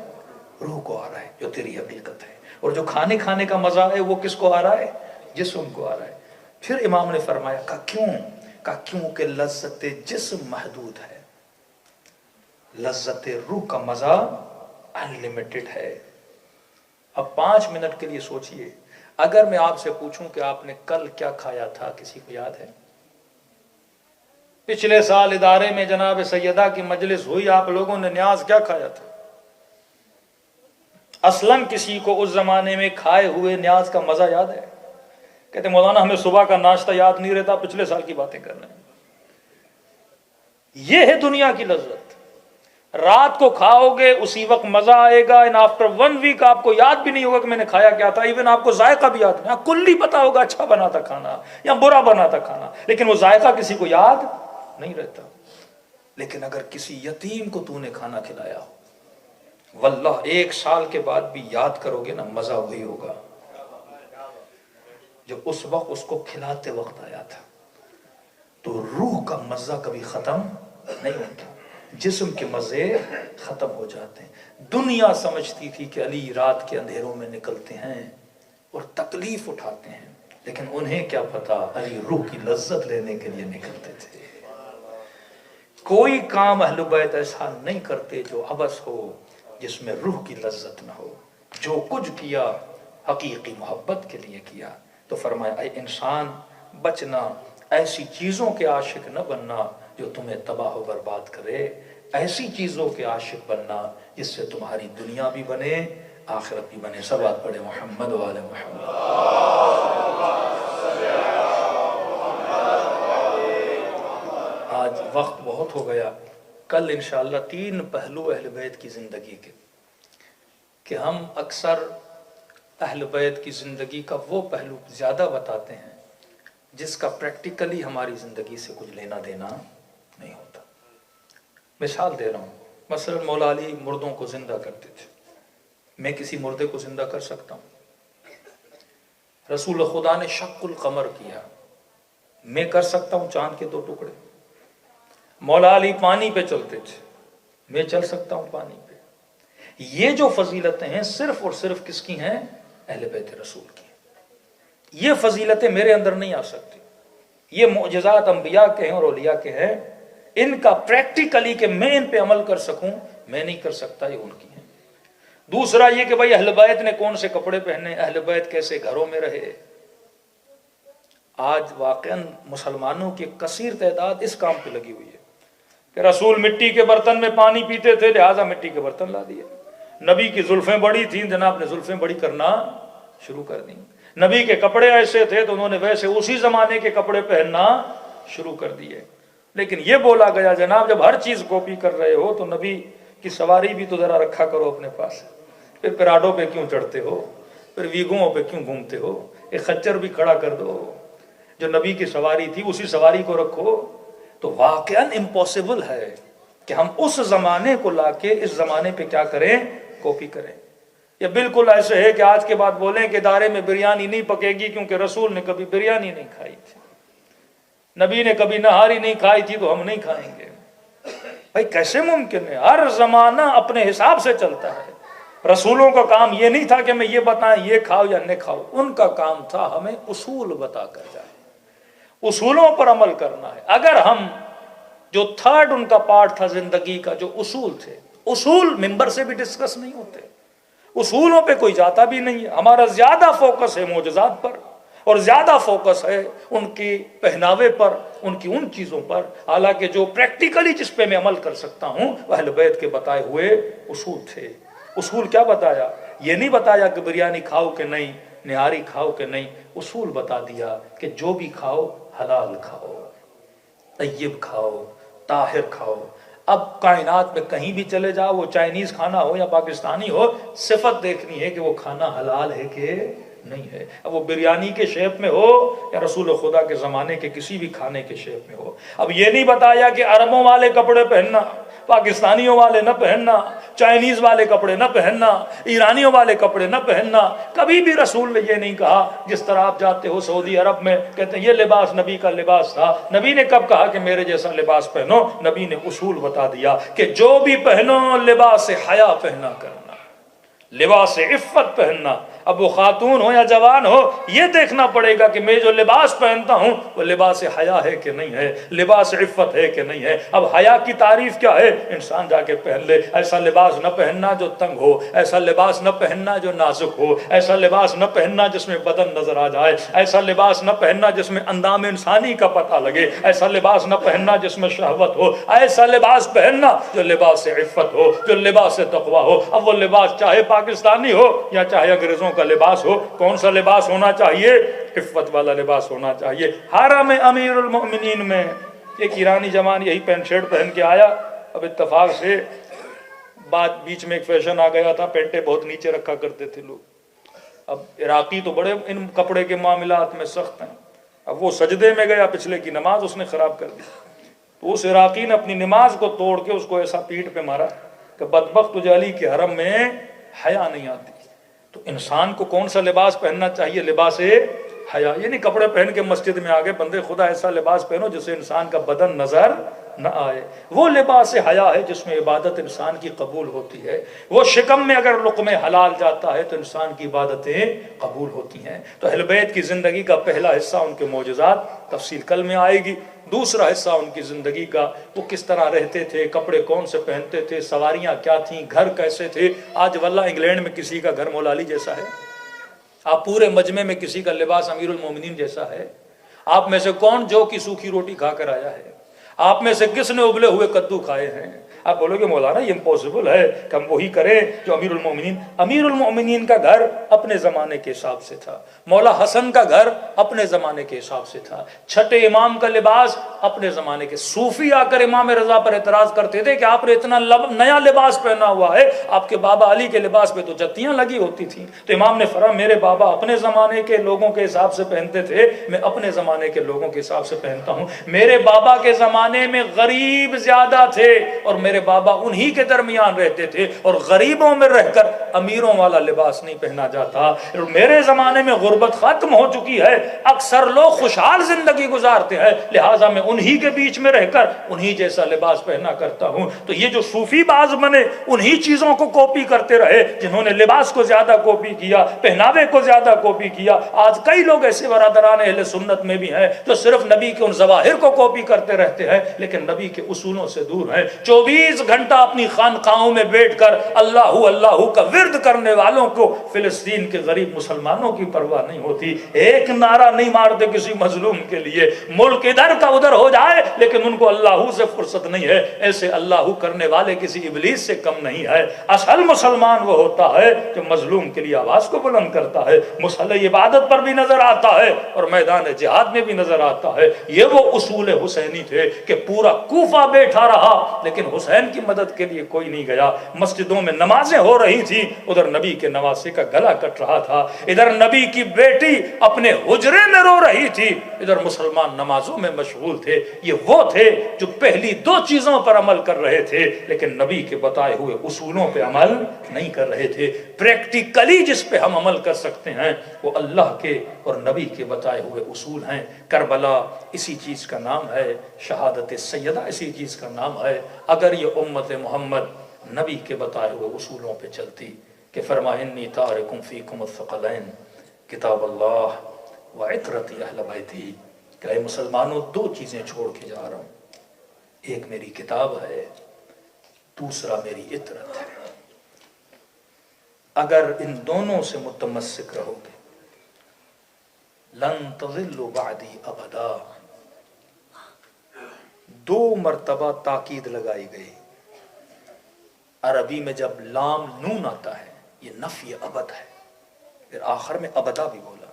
روح کو آ رہا ہے، جو تیری حقیقت ہے. اور جو کھانے کا مزہ ہے وہ کس کو آ رہا ہے؟ جسم کو آ رہا ہے. پھر امام نے فرمایا کیوں کہ لذت جسم محدود ہے، لذت روح کا مزہ انلمیٹڈ ہے. اب 5 منٹ کے لیے سوچئے، اگر میں آپ سے پوچھوں کہ آپ نے کل کیا کھایا تھا، کسی کو یاد ہے؟ پچھلے سال ادارے میں جناب سیدہ کی مجلس ہوئی، آپ لوگوں نے نیاز کیا کھایا تھا؟ اصلاً کسی کو اس زمانے میں کھائے ہوئے نیاز کا مزہ یاد ہے؟ کہتے مولانا ہمیں صبح کا ناشتہ یاد نہیں رہتا، پچھلے سال کی باتیں کر رہے ہیں. یہ ہے دنیا کی لذت. رات کو کھاؤ گے اسی وقت مزہ آئے گا، ان آفٹر 1 ویک آپ کو یاد بھی نہیں ہوگا کہ میں نے کھایا کیا تھا. ایون آپ کو ذائقہ بھی یاد نہیں. کلی پتا ہوگا اچھا بنا تھا کھانا یا برا بنا تھا کھانا، لیکن وہ ذائقہ کسی کو یاد نہیں رہتا. لیکن اگر کسی یتیم کو تو نے کھانا کھلایا ہو، واللہ 1 سال کے بعد بھی یاد کرو گے نا، مزہ وہی ہوگا جو اس وقت اس کو کھلاتے وقت آیا تھا. تو روح کا مزہ کبھی ختم نہیں ہوتا، جسم کے مزے ختم ہو جاتے ہیں. دنیا سمجھتی تھی کہ علی رات کے اندھیروں میں نکلتے ہیں اور تکلیف اٹھاتے ہیں، لیکن انہیں کیا پتا علی روح کی لذت لینے کے لیے نکلتے تھے. کوئی کام اہل بیت ایسا نہیں کرتے جو عبث ہو، جس میں روح کی لذت نہ ہو. جو کچھ کیا حقیقی محبت کے لیے کیا. تو فرمایا اے انسان بچنا، ایسی چیزوں کے عاشق نہ بننا جو تمہیں تباہ و برباد کرے، ایسی چیزوں کے عاشق بننا جس سے تمہاری دنیا بھی بنے آخرت بھی بنے. سب بات پڑھے محمد و آل محمد. آج وقت بہت ہو گیا. کل انشاءاللہ 3 پہلو اہل بیت کی زندگی کے، کہ ہم اکثر اہل بیت کی زندگی کا وہ پہلو زیادہ بتاتے ہیں جس کا پریکٹیکلی ہماری زندگی سے کچھ لینا دینا نہیں ہوتا. مثال دے رہا ہوں، مثلا مولا علی مردوں کو زندہ کرتے تھے. میں کسی مردے کو زندہ کر سکتا ہوں؟ رسول خدا نے شق القمر کیا، میں کر سکتا ہوں چاند کے 2 ٹکڑے. مولا علی پانی پہ چلتے تھے، میں چل سکتا ہوں پانی پہ. یہ جو فضیلتیں ہیں صرف اور صرف کس کی ہیں؟ اہل بیت رسول کی. یہ فضیلتیں میرے اندر نہیں آ سکتی. یہ معجزات انبیاء کے ہیں اور اولیاء کے ہیں. ان کا پریکٹیکلی کہ میں ان پہ عمل کر سکوں میں نہیں کر سکتا، یہ ان کی ہیں. دوسرا یہ کہ بھائی اہل بیت نے کون سے کپڑے پہنے، اہل بیت کیسے گھروں میں رہے. آج واقعاً مسلمانوں کی کثیر تعداد اس کام پہ لگی ہوئی ہے کہ رسول مٹی کے برتن میں پانی پیتے تھے لہٰذا مٹی کے برتن لا دیے. نبی کی زلفیں بڑی تھیں، جناب نے زلفیں بڑی کرنا شروع کر دیں. نبی کے کپڑے ایسے تھے تو انہوں نے ویسے اسی زمانے کے کپڑے پہننا شروع کر دیے. لیکن یہ بولا گیا جناب جب ہر چیز کاپی کر رہے ہو تو نبی کی سواری بھی تو ذرا رکھا کرو اپنے پاس. پھر پراڈو پہ کیوں چڑھتے ہو، پھر ویگوں پہ کیوں گھومتے ہو، ایک خچر بھی کھڑا کر دو. جو نبی کی سواری تھی اسی سواری کو رکھو. تو واقعاً امپاسبل ہے کہ ہم اس زمانے کو لا کے اس زمانے پہ کیا کریں، کاپی کریں. یہ بالکل ایسے ہے کہ آج کے بعد بولیں کہ ادارے میں بریانی نہیں پکے گی کیونکہ رسول نے کبھی بریانی نہیں کھائی تھی، نبی نے کبھی نہاری نہیں کھائی تھی تو ہم نہیں کھائیں گے. بھائی کیسے ممکن ہے؟ ہر زمانہ اپنے حساب سے چلتا ہے. رسولوں کا کام یہ نہیں تھا کہ میں یہ بتائیں یہ کھاؤ یا نہ کھاؤ. ان کا کام تھا ہمیں اصول بتا کر جائے، اصولوں پر عمل کرنا ہے. اگر ہم جو تھرڈ ان کا پارٹ تھا زندگی کا، جو اصول تھے، اصول ممبر سے بھی ڈسکس نہیں ہوتے، اصولوں پہ کوئی جاتا بھی نہیں ہے. ہمارا زیادہ فوکس ہے معجزات پر، اور زیادہ فوکس ہے ان کی پہناوے پر، ان کی ان چیزوں پر، حالانکہ جو پریکٹیکلی جس پہ میں عمل کر سکتا ہوں وہ اہل بیت کے بتائے ہوئے اصول تھے. اصول کیا بتایا؟ یہ نہیں بتایا کہ بریانی کھاؤ کہ نہیں، نہاری کھاؤ کہ نہیں، اصول بتا دیا کہ جو بھی کھاؤ حلال کھاؤ، طیب کھاؤ، طاہر کھاؤ. اب کائنات میں کہیں بھی چلے جاؤ، وہ چائنیز کھانا ہو یا پاکستانی ہو، صفت دیکھنی ہے کہ وہ کھانا حلال ہے کہ نہیں ہے. اب وہ بریانی کے شیپ میں ہو یا رسول خدا کے زمانے کے کسی بھی کھانے کے شیپ میں ہو. اب یہ نہیں بتایا کہ عربوں والے کپڑے پہننا، پاکستانیوں والے نہ پہننا، چائنیز والے کپڑے نہ پہننا، ایرانیوں والے کپڑے نہ پہننا. کبھی بھی رسول نے یہ نہیں کہا. جس طرح آپ جاتے ہو سعودی عرب میں، کہتے ہیں یہ لباس نبی کا لباس تھا. نبی نے کب کہا کہ میرے جیسا لباس پہنو؟ نبی نے اصول بتا دیا کہ جو بھی پہنو لباس حیا پہنا کرنا، لباس عفت پہننا. اب وہ خاتون ہو یا جوان ہو، یہ دیکھنا پڑے گا کہ میں جو لباس پہنتا ہوں وہ لباس حیا ہے کہ نہیں ہے، لباس عفت ہے کہ نہیں ہے. اب حیا کی تعریف کیا ہے؟ انسان جا کے پہن لے. ایسا لباس نہ پہننا جو تنگ ہو، ایسا لباس نہ پہننا جو نازک ہو، ایسا لباس نہ پہننا جس میں بدن نظر آ جائے، ایسا لباس نہ پہننا جس میں اندام انسانی کا پتہ لگے، ایسا لباس نہ پہننا جس میں شہوت ہو. ایسا لباس پہننا جو لباس عفت ہو، جو لباس تقویٰ ہو. اب وہ لباس چاہے پاکستانی ہو یا چاہے انگریزوں کا لباس ہو، کون سا لباس ہونا چاہیے؟ عفت والا لباس ہونا چاہیے. حرم امیر المؤمنین میں ایک ایرانی جوان یہی پینٹ شرٹ پہن کے آیا. اب اتفاق سے بعد بیچ میں ایک فیشن آ گیا تھا، پینٹیں بہت نیچے رکھا کرتے تھے لوگ. اب عراقی تو بڑے ان کپڑے کے معاملات میں سخت ہیں. اب وہ سجدے میں گیا، پچھلے کی نماز اس نے خراب کر دی. تو اس عراقی نے اپنی نماز کو توڑ کے اس کو ایسا پیٹھ پہ مارا کہ بدبخت تجھے علی کے حرم میں حیا نہیں آتی. تو انسان کو کون سا لباس پہننا چاہیے؟ لباس حیا. یہ نہیں کپڑے پہن کے مسجد میں آگے بندے خدا ایسا لباس پہنو جس سے انسان کا بدن نظر نہ آئے. وہ لباس حیا ہے جس میں عبادت انسان کی قبول ہوتی ہے. وہ شکم میں اگر لقمہ حلال جاتا ہے تو انسان کی عبادتیں قبول ہوتی ہیں. تو اہل بیت کی زندگی کا پہلا حصہ ان کے معجزات، تفصیل کل میں آئے گی. دوسرا حصہ ان کی زندگی کا، وہ کس طرح رہتے تھے، کپڑے کون سے پہنتے تھے، سواریاں کیا تھیں، گھر کیسے تھے. آج واللہ انگلینڈ میں کسی کا گھر مولالی جیسا ہے. آپ پورے مجمع میں کسی کا لباس امیر المومنین جیسا ہے. آپ میں سے کون جو کی سوکھی روٹی کھا کر آیا ہے؟ آپ میں سے کس نے ابلے ہوئے کدو کھائے ہیں؟ آپ بولو گے مولانا یہ امپوسیبل ہے کہ ہم وہی کریں جو امیر المومنین کا گھر اپنے زمانے کے حساب سے تھا. مولا حسن کا گھر اپنے زمانے کے حساب سے تھا. چھٹے امام کا لباس اپنے زمانے کے. صوفی آ کر امام رضا پر اعتراض کرتے تھے کہ آپ نے اتنا نیا لباس پہنا ہوا ہے، آپ کے بابا علی کے لباس پہ تو جتیاں لگی ہوتی تھیں. تو امام نے فرمایا میرے بابا اپنے زمانے کے لوگوں کے حساب سے پہنتے تھے، میں اپنے زمانے کے لوگوں کے حساب سے پہنتا ہوں. میرے بابا کے زمانے میں غریب زیادہ تھے اور میرے بابا انہی کے درمیان رہتے تھے، اور غریبوں میں رہ کر امیروں والا لباس نہیں پہنا جاتا. میرے زمانے میں غربت ختم ہو چکی ہے، اکثر لوگ خوشحال زندگی گزارتے ہیں، لہٰذا میں انہی کے بیچ میں رہ کر انہی جیسا لباس پہنا کرتا ہوں. تو یہ جو صوفی باز بنے انہی چیزوں کو کاپی کرتے رہے، جنہوں نے لباس کو زیادہ کاپی کیا، پہناوے کو زیادہ کاپی کیا. آج کئی لوگ ایسے برادران اہل سنت میں بھی ہیں جو صرف نبی کے ان ظواہر کو کاپی کرتے رہتے ہیں لیکن نبی کے اصولوں سے دور ہیں. 24 گھنٹہ اپنی خانقاہوں میں بیٹھ کر اللہ اللہ کا ورد کرنے والوں کو فلسطین کے غریب مسلمانوں کی پرواہ نہیں ہوتی. ایک نعرہ نہیں مارتے کسی مظلوم کے لیے، ملک ادھر کا ادھر ہو جائے لیکن ان کو اللہ سے فرصت نہیں ہے. ایسے اللہ کرنے والے کسی ابلیس سے کم نہیں ہے. اصل مسلمان وہ ہوتا ہے جو مظلوم کے لیے آواز کو بلند کرتا ہے، مسلح عبادت پر بھی نظر آتا ہے اور میدان جہاد میں بھی نظر آتا ہے. یہ وہ اصول حسینی تھے کہ پورا کوفہ بیٹھا رہا لیکن حسین کی مدد کے لیے کوئی نہیں گیا. مسجدوں میں نمازیں ہو رہی تھی، ادھر نبی کے نواسے کا گلا کٹ رہا تھا، ادھر نبی کی بیٹی اپنے حجرے میں رو رہی تھی، ادھر مسلمان نمازوں میں مشغول تھے. یہ وہ تھے جو پہلی دو چیزوں پر عمل کر رہے تھے لیکن نبی کے بتائے ہوئے اصولوں پہ عمل نہیں کر رہے تھے. پریکٹیکلی جس پہ ہم عمل کر سکتے ہیں وہ اللہ کے اور نبی کے بتائے ہوئے اصول ہیں. کربلا اسی چیز کا نام ہے، شہادت سیدہ اسی چیز کا نام ہے. اگر یہ امت محمد نبی کے بتائے ہوئے اصولوں پہ چلتی کہ فرمائے انی تارکم فیکم الثقلین کتاب اللہ وعطرتی اہل بیتی، کہ اے مسلمانوں دو چیزیں چھوڑ کے جا رہا ہوں، ایک میری کتاب ہے، دوسرا میری اطرت ہے. اگر ان دونوں سے متمسک رہو گے لن تضلوا بعدی ابدا. 2 مرتبہ تاکید لگائی گئی. عربی میں جب لام نون آتا ہے یہ نفی ابد ہے، پھر آخر میں ابدا بھی بولا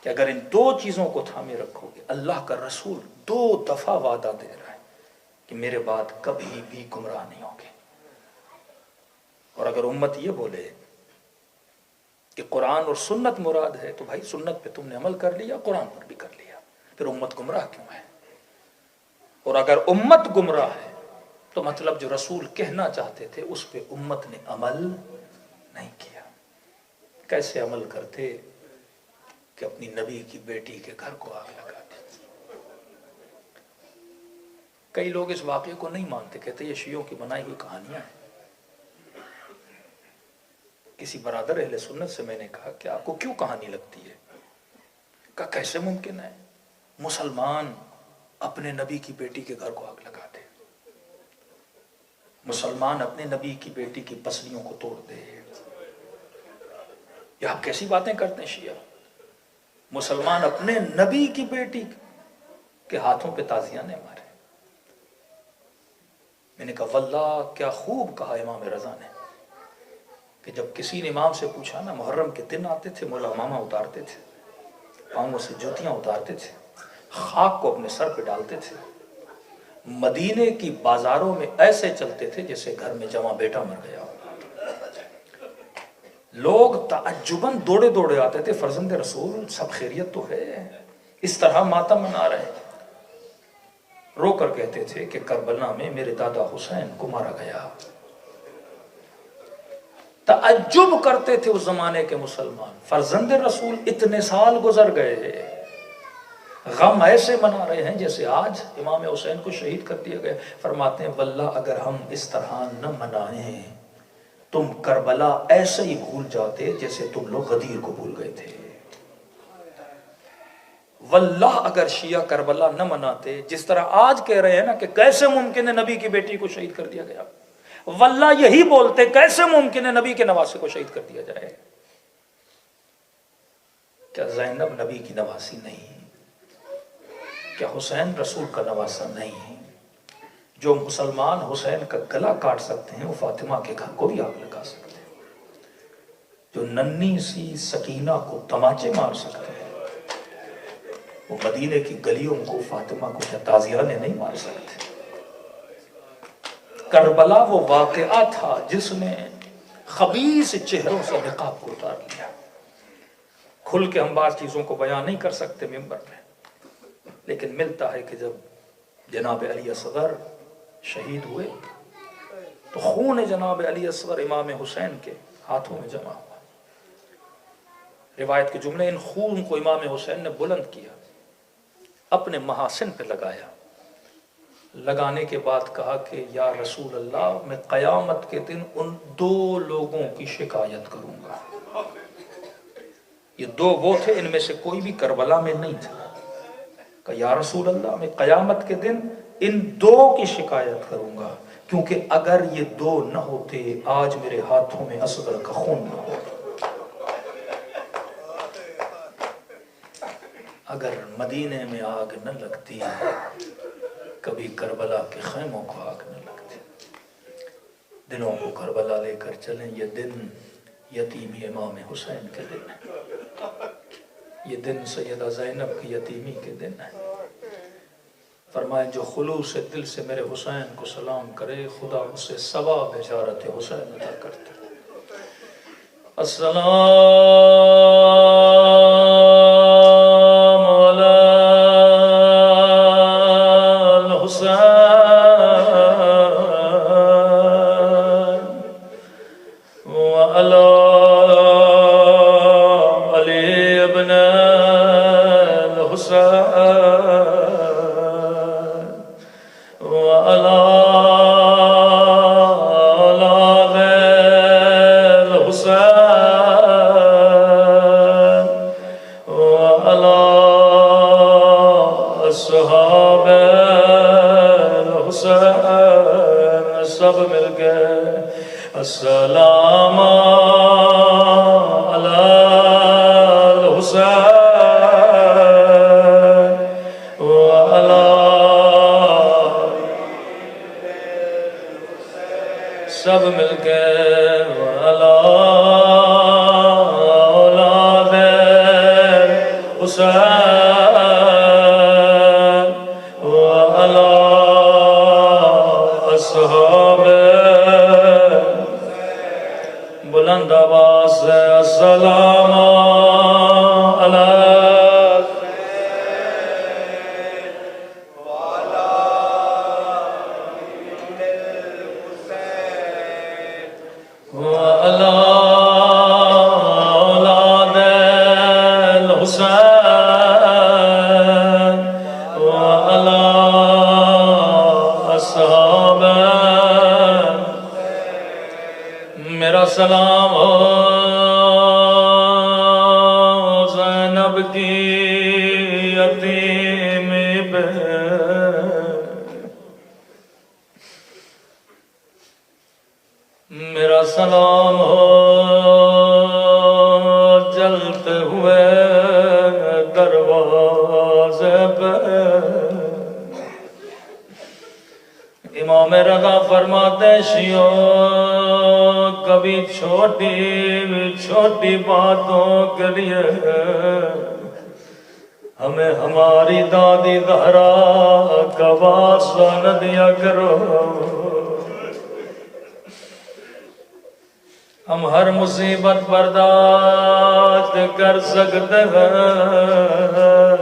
کہ اگر ان 2 چیزوں کو تھامے رکھو گے. اللہ کا رسول 2 دفعہ وعدہ دے رہا ہے کہ میرے بعد کبھی بھی گمراہ نہیں ہوگے. اور اگر امت یہ بولے کہ قرآن اور سنت مراد ہے تو بھائی سنت پہ تم نے عمل کر لیا، قرآن پر بھی کر لیا، پھر امت گمراہ کیوں ہے؟ اور اگر امت گمراہ ہے تو مطلب جو رسول کہنا چاہتے تھے اس پہ امت نے عمل نہیں کیا. کیسے عمل کرتے کہ اپنی نبی کی بیٹی کے گھر کو آگ لگاتے. کئی لوگ اس واقعے کو نہیں مانتے، کہتے یہ شیعوں کی بنائی ہوئی کہانیاں ہیں. کسی برادر اہل سنت سے میں نے کہا کہ آپ کو کیوں کہانی لگتی ہے؟ کہا کیسے ممکن ہے مسلمان اپنے نبی کی بیٹی کے گھر کو آگ لگاتے، مسلمان اپنے نبی کی بیٹی کی پسلیوں کو توڑ دے. یہ آپ کیسی باتیں کرتے ہیں شیعہ؟ مسلمان اپنے نبی کی بیٹی کے ہاتھوں پہ تازیانے مارے. میں نے کہا واللہ کیا خوب کہا امام رضا نے کہ جب کسی نے امام سے پوچھا نا، محرم کے دن آتے تھے، مولا امامہ اتارتے تھے، پاؤں سے جوتیاں اتارتے تھے، خاک کو اپنے سر پہ ڈالتے تھے، مدینے کی بازاروں میں ایسے چلتے تھے جیسے گھر میں جمع بیٹا مر گیا. لوگ تعجباً دوڑے دوڑے آتے تھے، فرزند رسول سب خیریت تو ہے؟ اس طرح ماتم منا رہے ہیں. رو کر کہتے تھے کہ کربلا میں میرے دادا حسین کو مارا گیا. تعجب کرتے تھے اس زمانے کے مسلمان، فرزند رسول اتنے سال گزر گئے، غم ایسے منا رہے ہیں جیسے آج امام حسین کو شہید کر دیا گیا. فرماتے ہیں واللہ اگر ہم اس طرح نہ منائیں تم کربلا ایسے ہی بھول جاتے جیسے تم لوگ غدیر کو بھول گئے تھے. واللہ اگر شیعہ کربلا نہ مناتے جس طرح آج کہہ رہے ہیں نا کہ کیسے ممکن ہے نبی کی بیٹی کو شہید کر دیا گیا، واللہ یہی بولتے کیسے ممکن ہے نبی کے نواسے کو شہید کر دیا جائے. کیا زینب نبی کی نواسی نہیں؟ کیا حسین رسول کا نواسا نہیں؟ جو مسلمان حسین کا گلا کاٹ سکتے ہیں وہ فاطمہ کے گھر کو بھی آگ لگا سکتے ہیں. جو ننھی سی سکینہ کو تماچے مار سکتے ہیں وہ مدینے کی گلیوں کو فاطمہ کو کیا تازیانے نہیں مار سکتے؟ کربلا وہ واقعہ تھا جس نے خبیث چہروں سے نقاب کو اتار لیا. کھل کے ہم بعض چیزوں کو بیان نہیں کر سکتے ممبر میں، لیکن ملتا ہے کہ جب جناب علی اصغر شہید ہوئے تو خون جناب علی اصغر امام حسین کے ہاتھوں میں جمع ہوا. روایت کے جملے، ان خون کو امام حسین نے بلند کیا، اپنے محاسن پہ لگایا، لگانے کے بعد کہا کہ یا رسول اللہ میں قیامت کے دن ان 2 لوگوں کی شکایت کروں گا. یہ 2 وہ تھے، ان میں سے کوئی بھی کربلا میں نہیں تھا. کہ یا رسول اللہ میں قیامت کے دن ان 2 کی شکایت کروں گا، کیونکہ اگر یہ 2 نہ ہوتے آج میرے ہاتھوں میں اصغر کا خون نہ ہوتا. اگر مدینے میں آگ نہ لگتی کبھی کربلا کے خیموں کو آگ نہ لگتی. دلوں کو کربلا لے کر چلیں. یہ دن یتیمی امام حسین کے دن ہے، یہ دن سیدہ زینب کی یتیمی کے دن ہے. فرمائے جو خلوص دل سے میرے حسین کو سلام کرے خدا اسے ثواب بشارت حسین عطا کرتے. السلام علی الحسین وعلی علی ابن الحسین وعلی الحسین سب مل کے السلام علی الحسین وعلی سب مل کے وعلی اولاد حسین وعلی اصحاب بلند آواز سے السلام میرا سلام ہو زینب کی یتیمی پہ میرا سلام ہو جلتے ہوئے دروازے پہ امام رضا فرماتے شیعوں کبھی چھوٹی چھوٹی باتوں کے لیے ہمیں ہماری دادی زہرا کا واسطہ نہ دیا کرو. ہم ہر مصیبت برداشت کر سکتے ہیں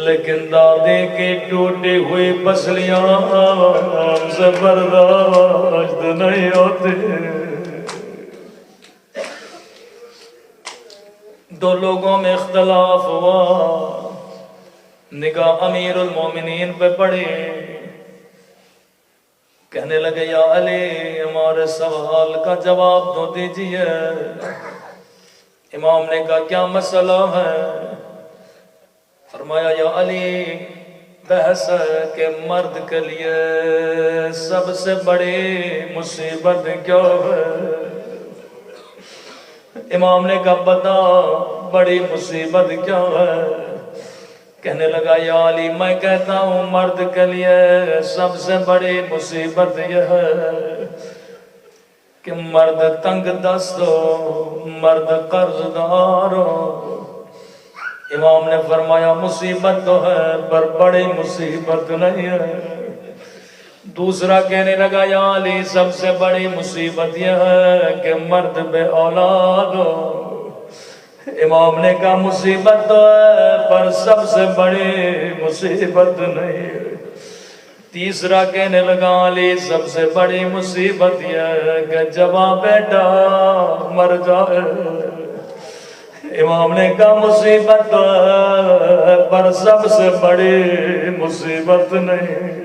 لیکن دادی کی ٹوٹی ہوئی پسلیاں ہم سے برداشت نہیں ہوتی. دو لوگوں میں اختلاف ہوا، نگاہ امیر المومنین پہ پڑی، کہنے لگے یا علی ہمارے سوال کا جواب دو دیجئے. امام نے کہا کیا مسئلہ ہے؟ فرمایا یا علی بحث ہے کہ مرد کے لیے سب سے بڑی مصیبت کیا ہے؟ امام نے کہا بتا بڑی مصیبت کیا ہے؟ کہنے لگا یا علی میں کہتا ہوں مرد کے لیے سب سے بڑی مصیبت یہ ہے کہ مرد تنگ دست ہو، مرد قرض دار ہو. امام نے فرمایا مصیبت تو ہے پر بڑی مصیبت نہیں ہے. دوسرا کہنے لگا یا علی سب سے بڑی مصیبت یہ ہے کہ مرد بے اولاد ہو. امام نے کہا مصیبت تو ہے پر سب سے بڑی مصیبت نہیں ہے. تیسرا کہنے لگا علی سب سے بڑی مصیبت یہ ہے کہ جوان بیٹا مر جائے. امام نے کہا مصیبت تو ہے پر سب سے بڑی مصیبت نہیں.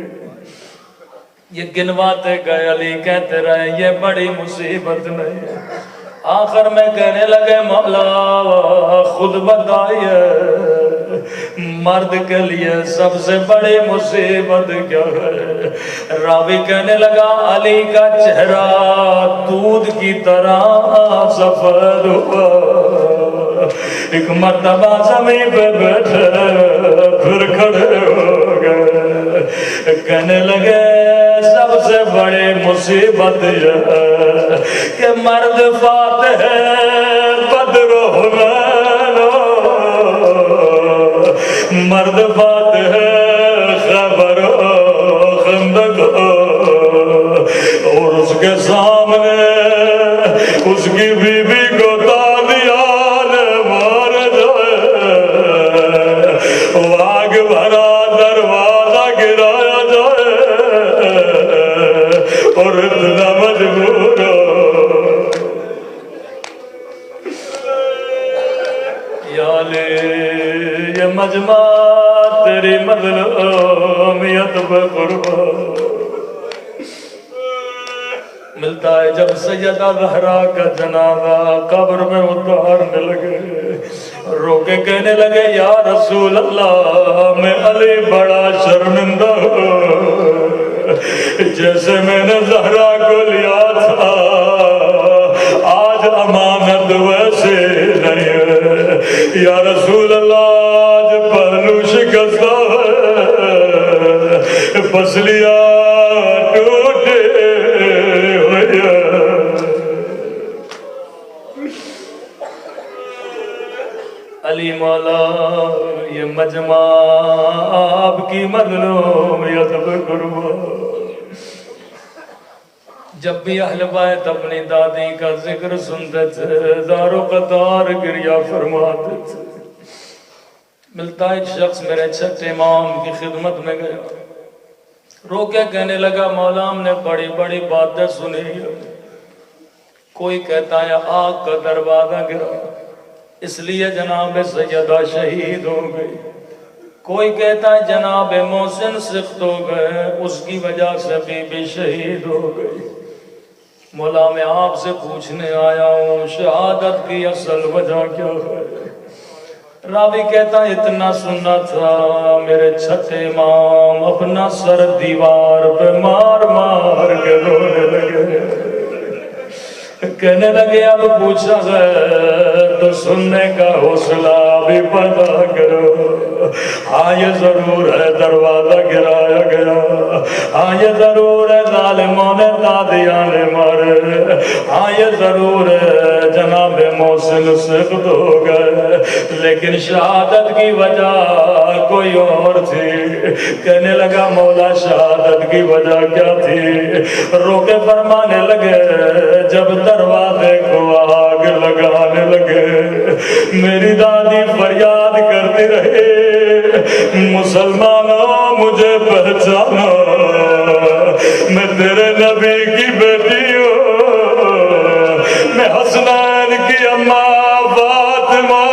یہ گنواتے گئے علی کہتے رہے یہ بڑی مصیبت نہیں. آخر میں کہنے لگے مولا خود بتائیے مرد کے لیے سب سے بڑی مصیبت کیا ہے؟ راوی کہنے لگا علی کا چہرہ دودھ کی طرح سفید ہوا، ایک مرتبہ زمین پہ بیٹھے پھر کھڑے ہو گئے، کہنے لگے سب سے بڑی مصیبت یہ ہے کہ مرد فاتح بدر و حنین، مرد فاتح خیبر و خندق، اور اس کے سامنے اس کی بیوی کو تادیان مار جائے، آگ بھرا دروازہ گرایا جائے اور اتنا مجبور ہو. یا علی یہ مجمع تیری مظلومیت پہ قربان ملتا ہے. جب سیدہ زہرا کا جنازہ قبر میں اتارنے لگے رو کے کہنے لگے یا رسول اللہ میں علی بڑا شرمندہ ہوں، جیسے میں نے زہرا کو لیا تھا آج امانت ویسے نہیں ہے یا رسول اللہ آج پہلو شکستہ ہے پسلیاں ٹوٹے ہوئے علی مولا یہ مجمع آپ کی مظلومیت پہ قربان جب بھی اہل بیت اپنی دادی کا ذکر سنتے تھے دار و قطار گریہ فرماتے تھے ملتا ایک شخص میرے چھٹے امام کی خدمت میں گیا رو کے کہنے لگا مولا ہم نے بڑی بڑی باتیں سنی کوئی کہتا ہے آگ کا دروازہ گرا اس لیے جناب سیدہ شہید ہو گئی کوئی کہتا ہے جناب محسن سخت ہو گئے اس کی وجہ سے بی بی شہید ہو گئی مولا میں آپ سے پوچھنے آیا ہوں شہادت کی اصل وجہ کیا ہے راوی کہتا ہے اتنا سننا تھا میرے چھٹے امام اپنا سر دیوار پہ مار مار کے رونے لگے کہنے لگے اب پوچھا ہے تو سننے کا حوصلہ بھی پیدا کرو ہاں یہ ضرور ہے دروازہ گرایا گیا ہاں یہ ضرور ہے ظالموں نے دادیاں نے مارے ہاں یہ ضرور ہے جناب محسن سخت ہو گئے لیکن شہادت کی وجہ کوئی اور تھی کہنے لگا مولا شہادت کی وجہ کیا تھی رو کے فرمانے لگے جب دروازے کو آگ لگانے لگے میری دادی فریاد کرتی رہی مسلمانوں مجھے پہچانا میں تیرے نبی کی بیٹی ہوں میں حسنین کی اماں فاطمہ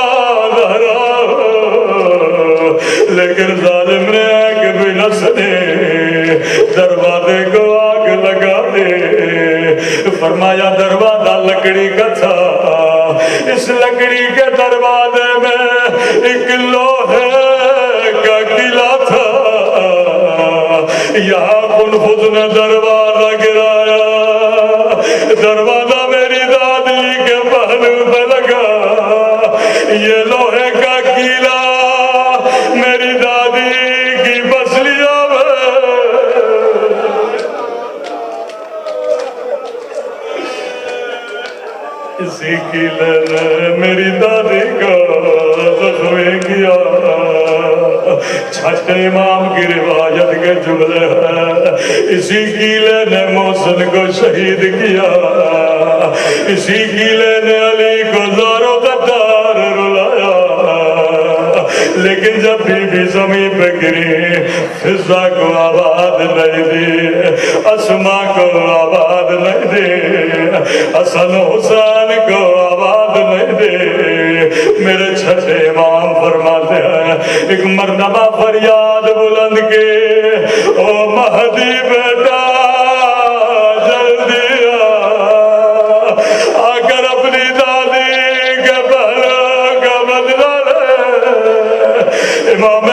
زہرا ہوں لیکن ظالم نے آگ بھی نہ سنی دروازے کو آگ لگا دے فرمایا دروازہ لکڑی کا تھا اس لکڑی کے دروازے میں ایک لوہے کا قلعہ تھا یہاں کنفذ نے دروازہ گرایا دروازہ میری دادی کے پہلو پہ لگا یہ لوہے کا قلعہ میری دادی کی بسلیاں اسی قلعے نے میری دادی کا زخمی کیا چھٹے امام کی روایت کے جملے ہیں اسی قلعے نے محسن کو شہید کیا اسی قلعے نے علی کو زاروں قطار رلایا لیکن جب بی بی زمین پہ گری فضا کو آباد نہیں دی اسما کو آباد نہیں دی حسن حسین کو آباد نہیں دے میرے چھٹے امام فرماتے ہیں ایک مرتبہ فریاد بلند کے او مہدی بیٹا جلدی آ کر اپنی دادی کے پہلو کا بدلہ لے امام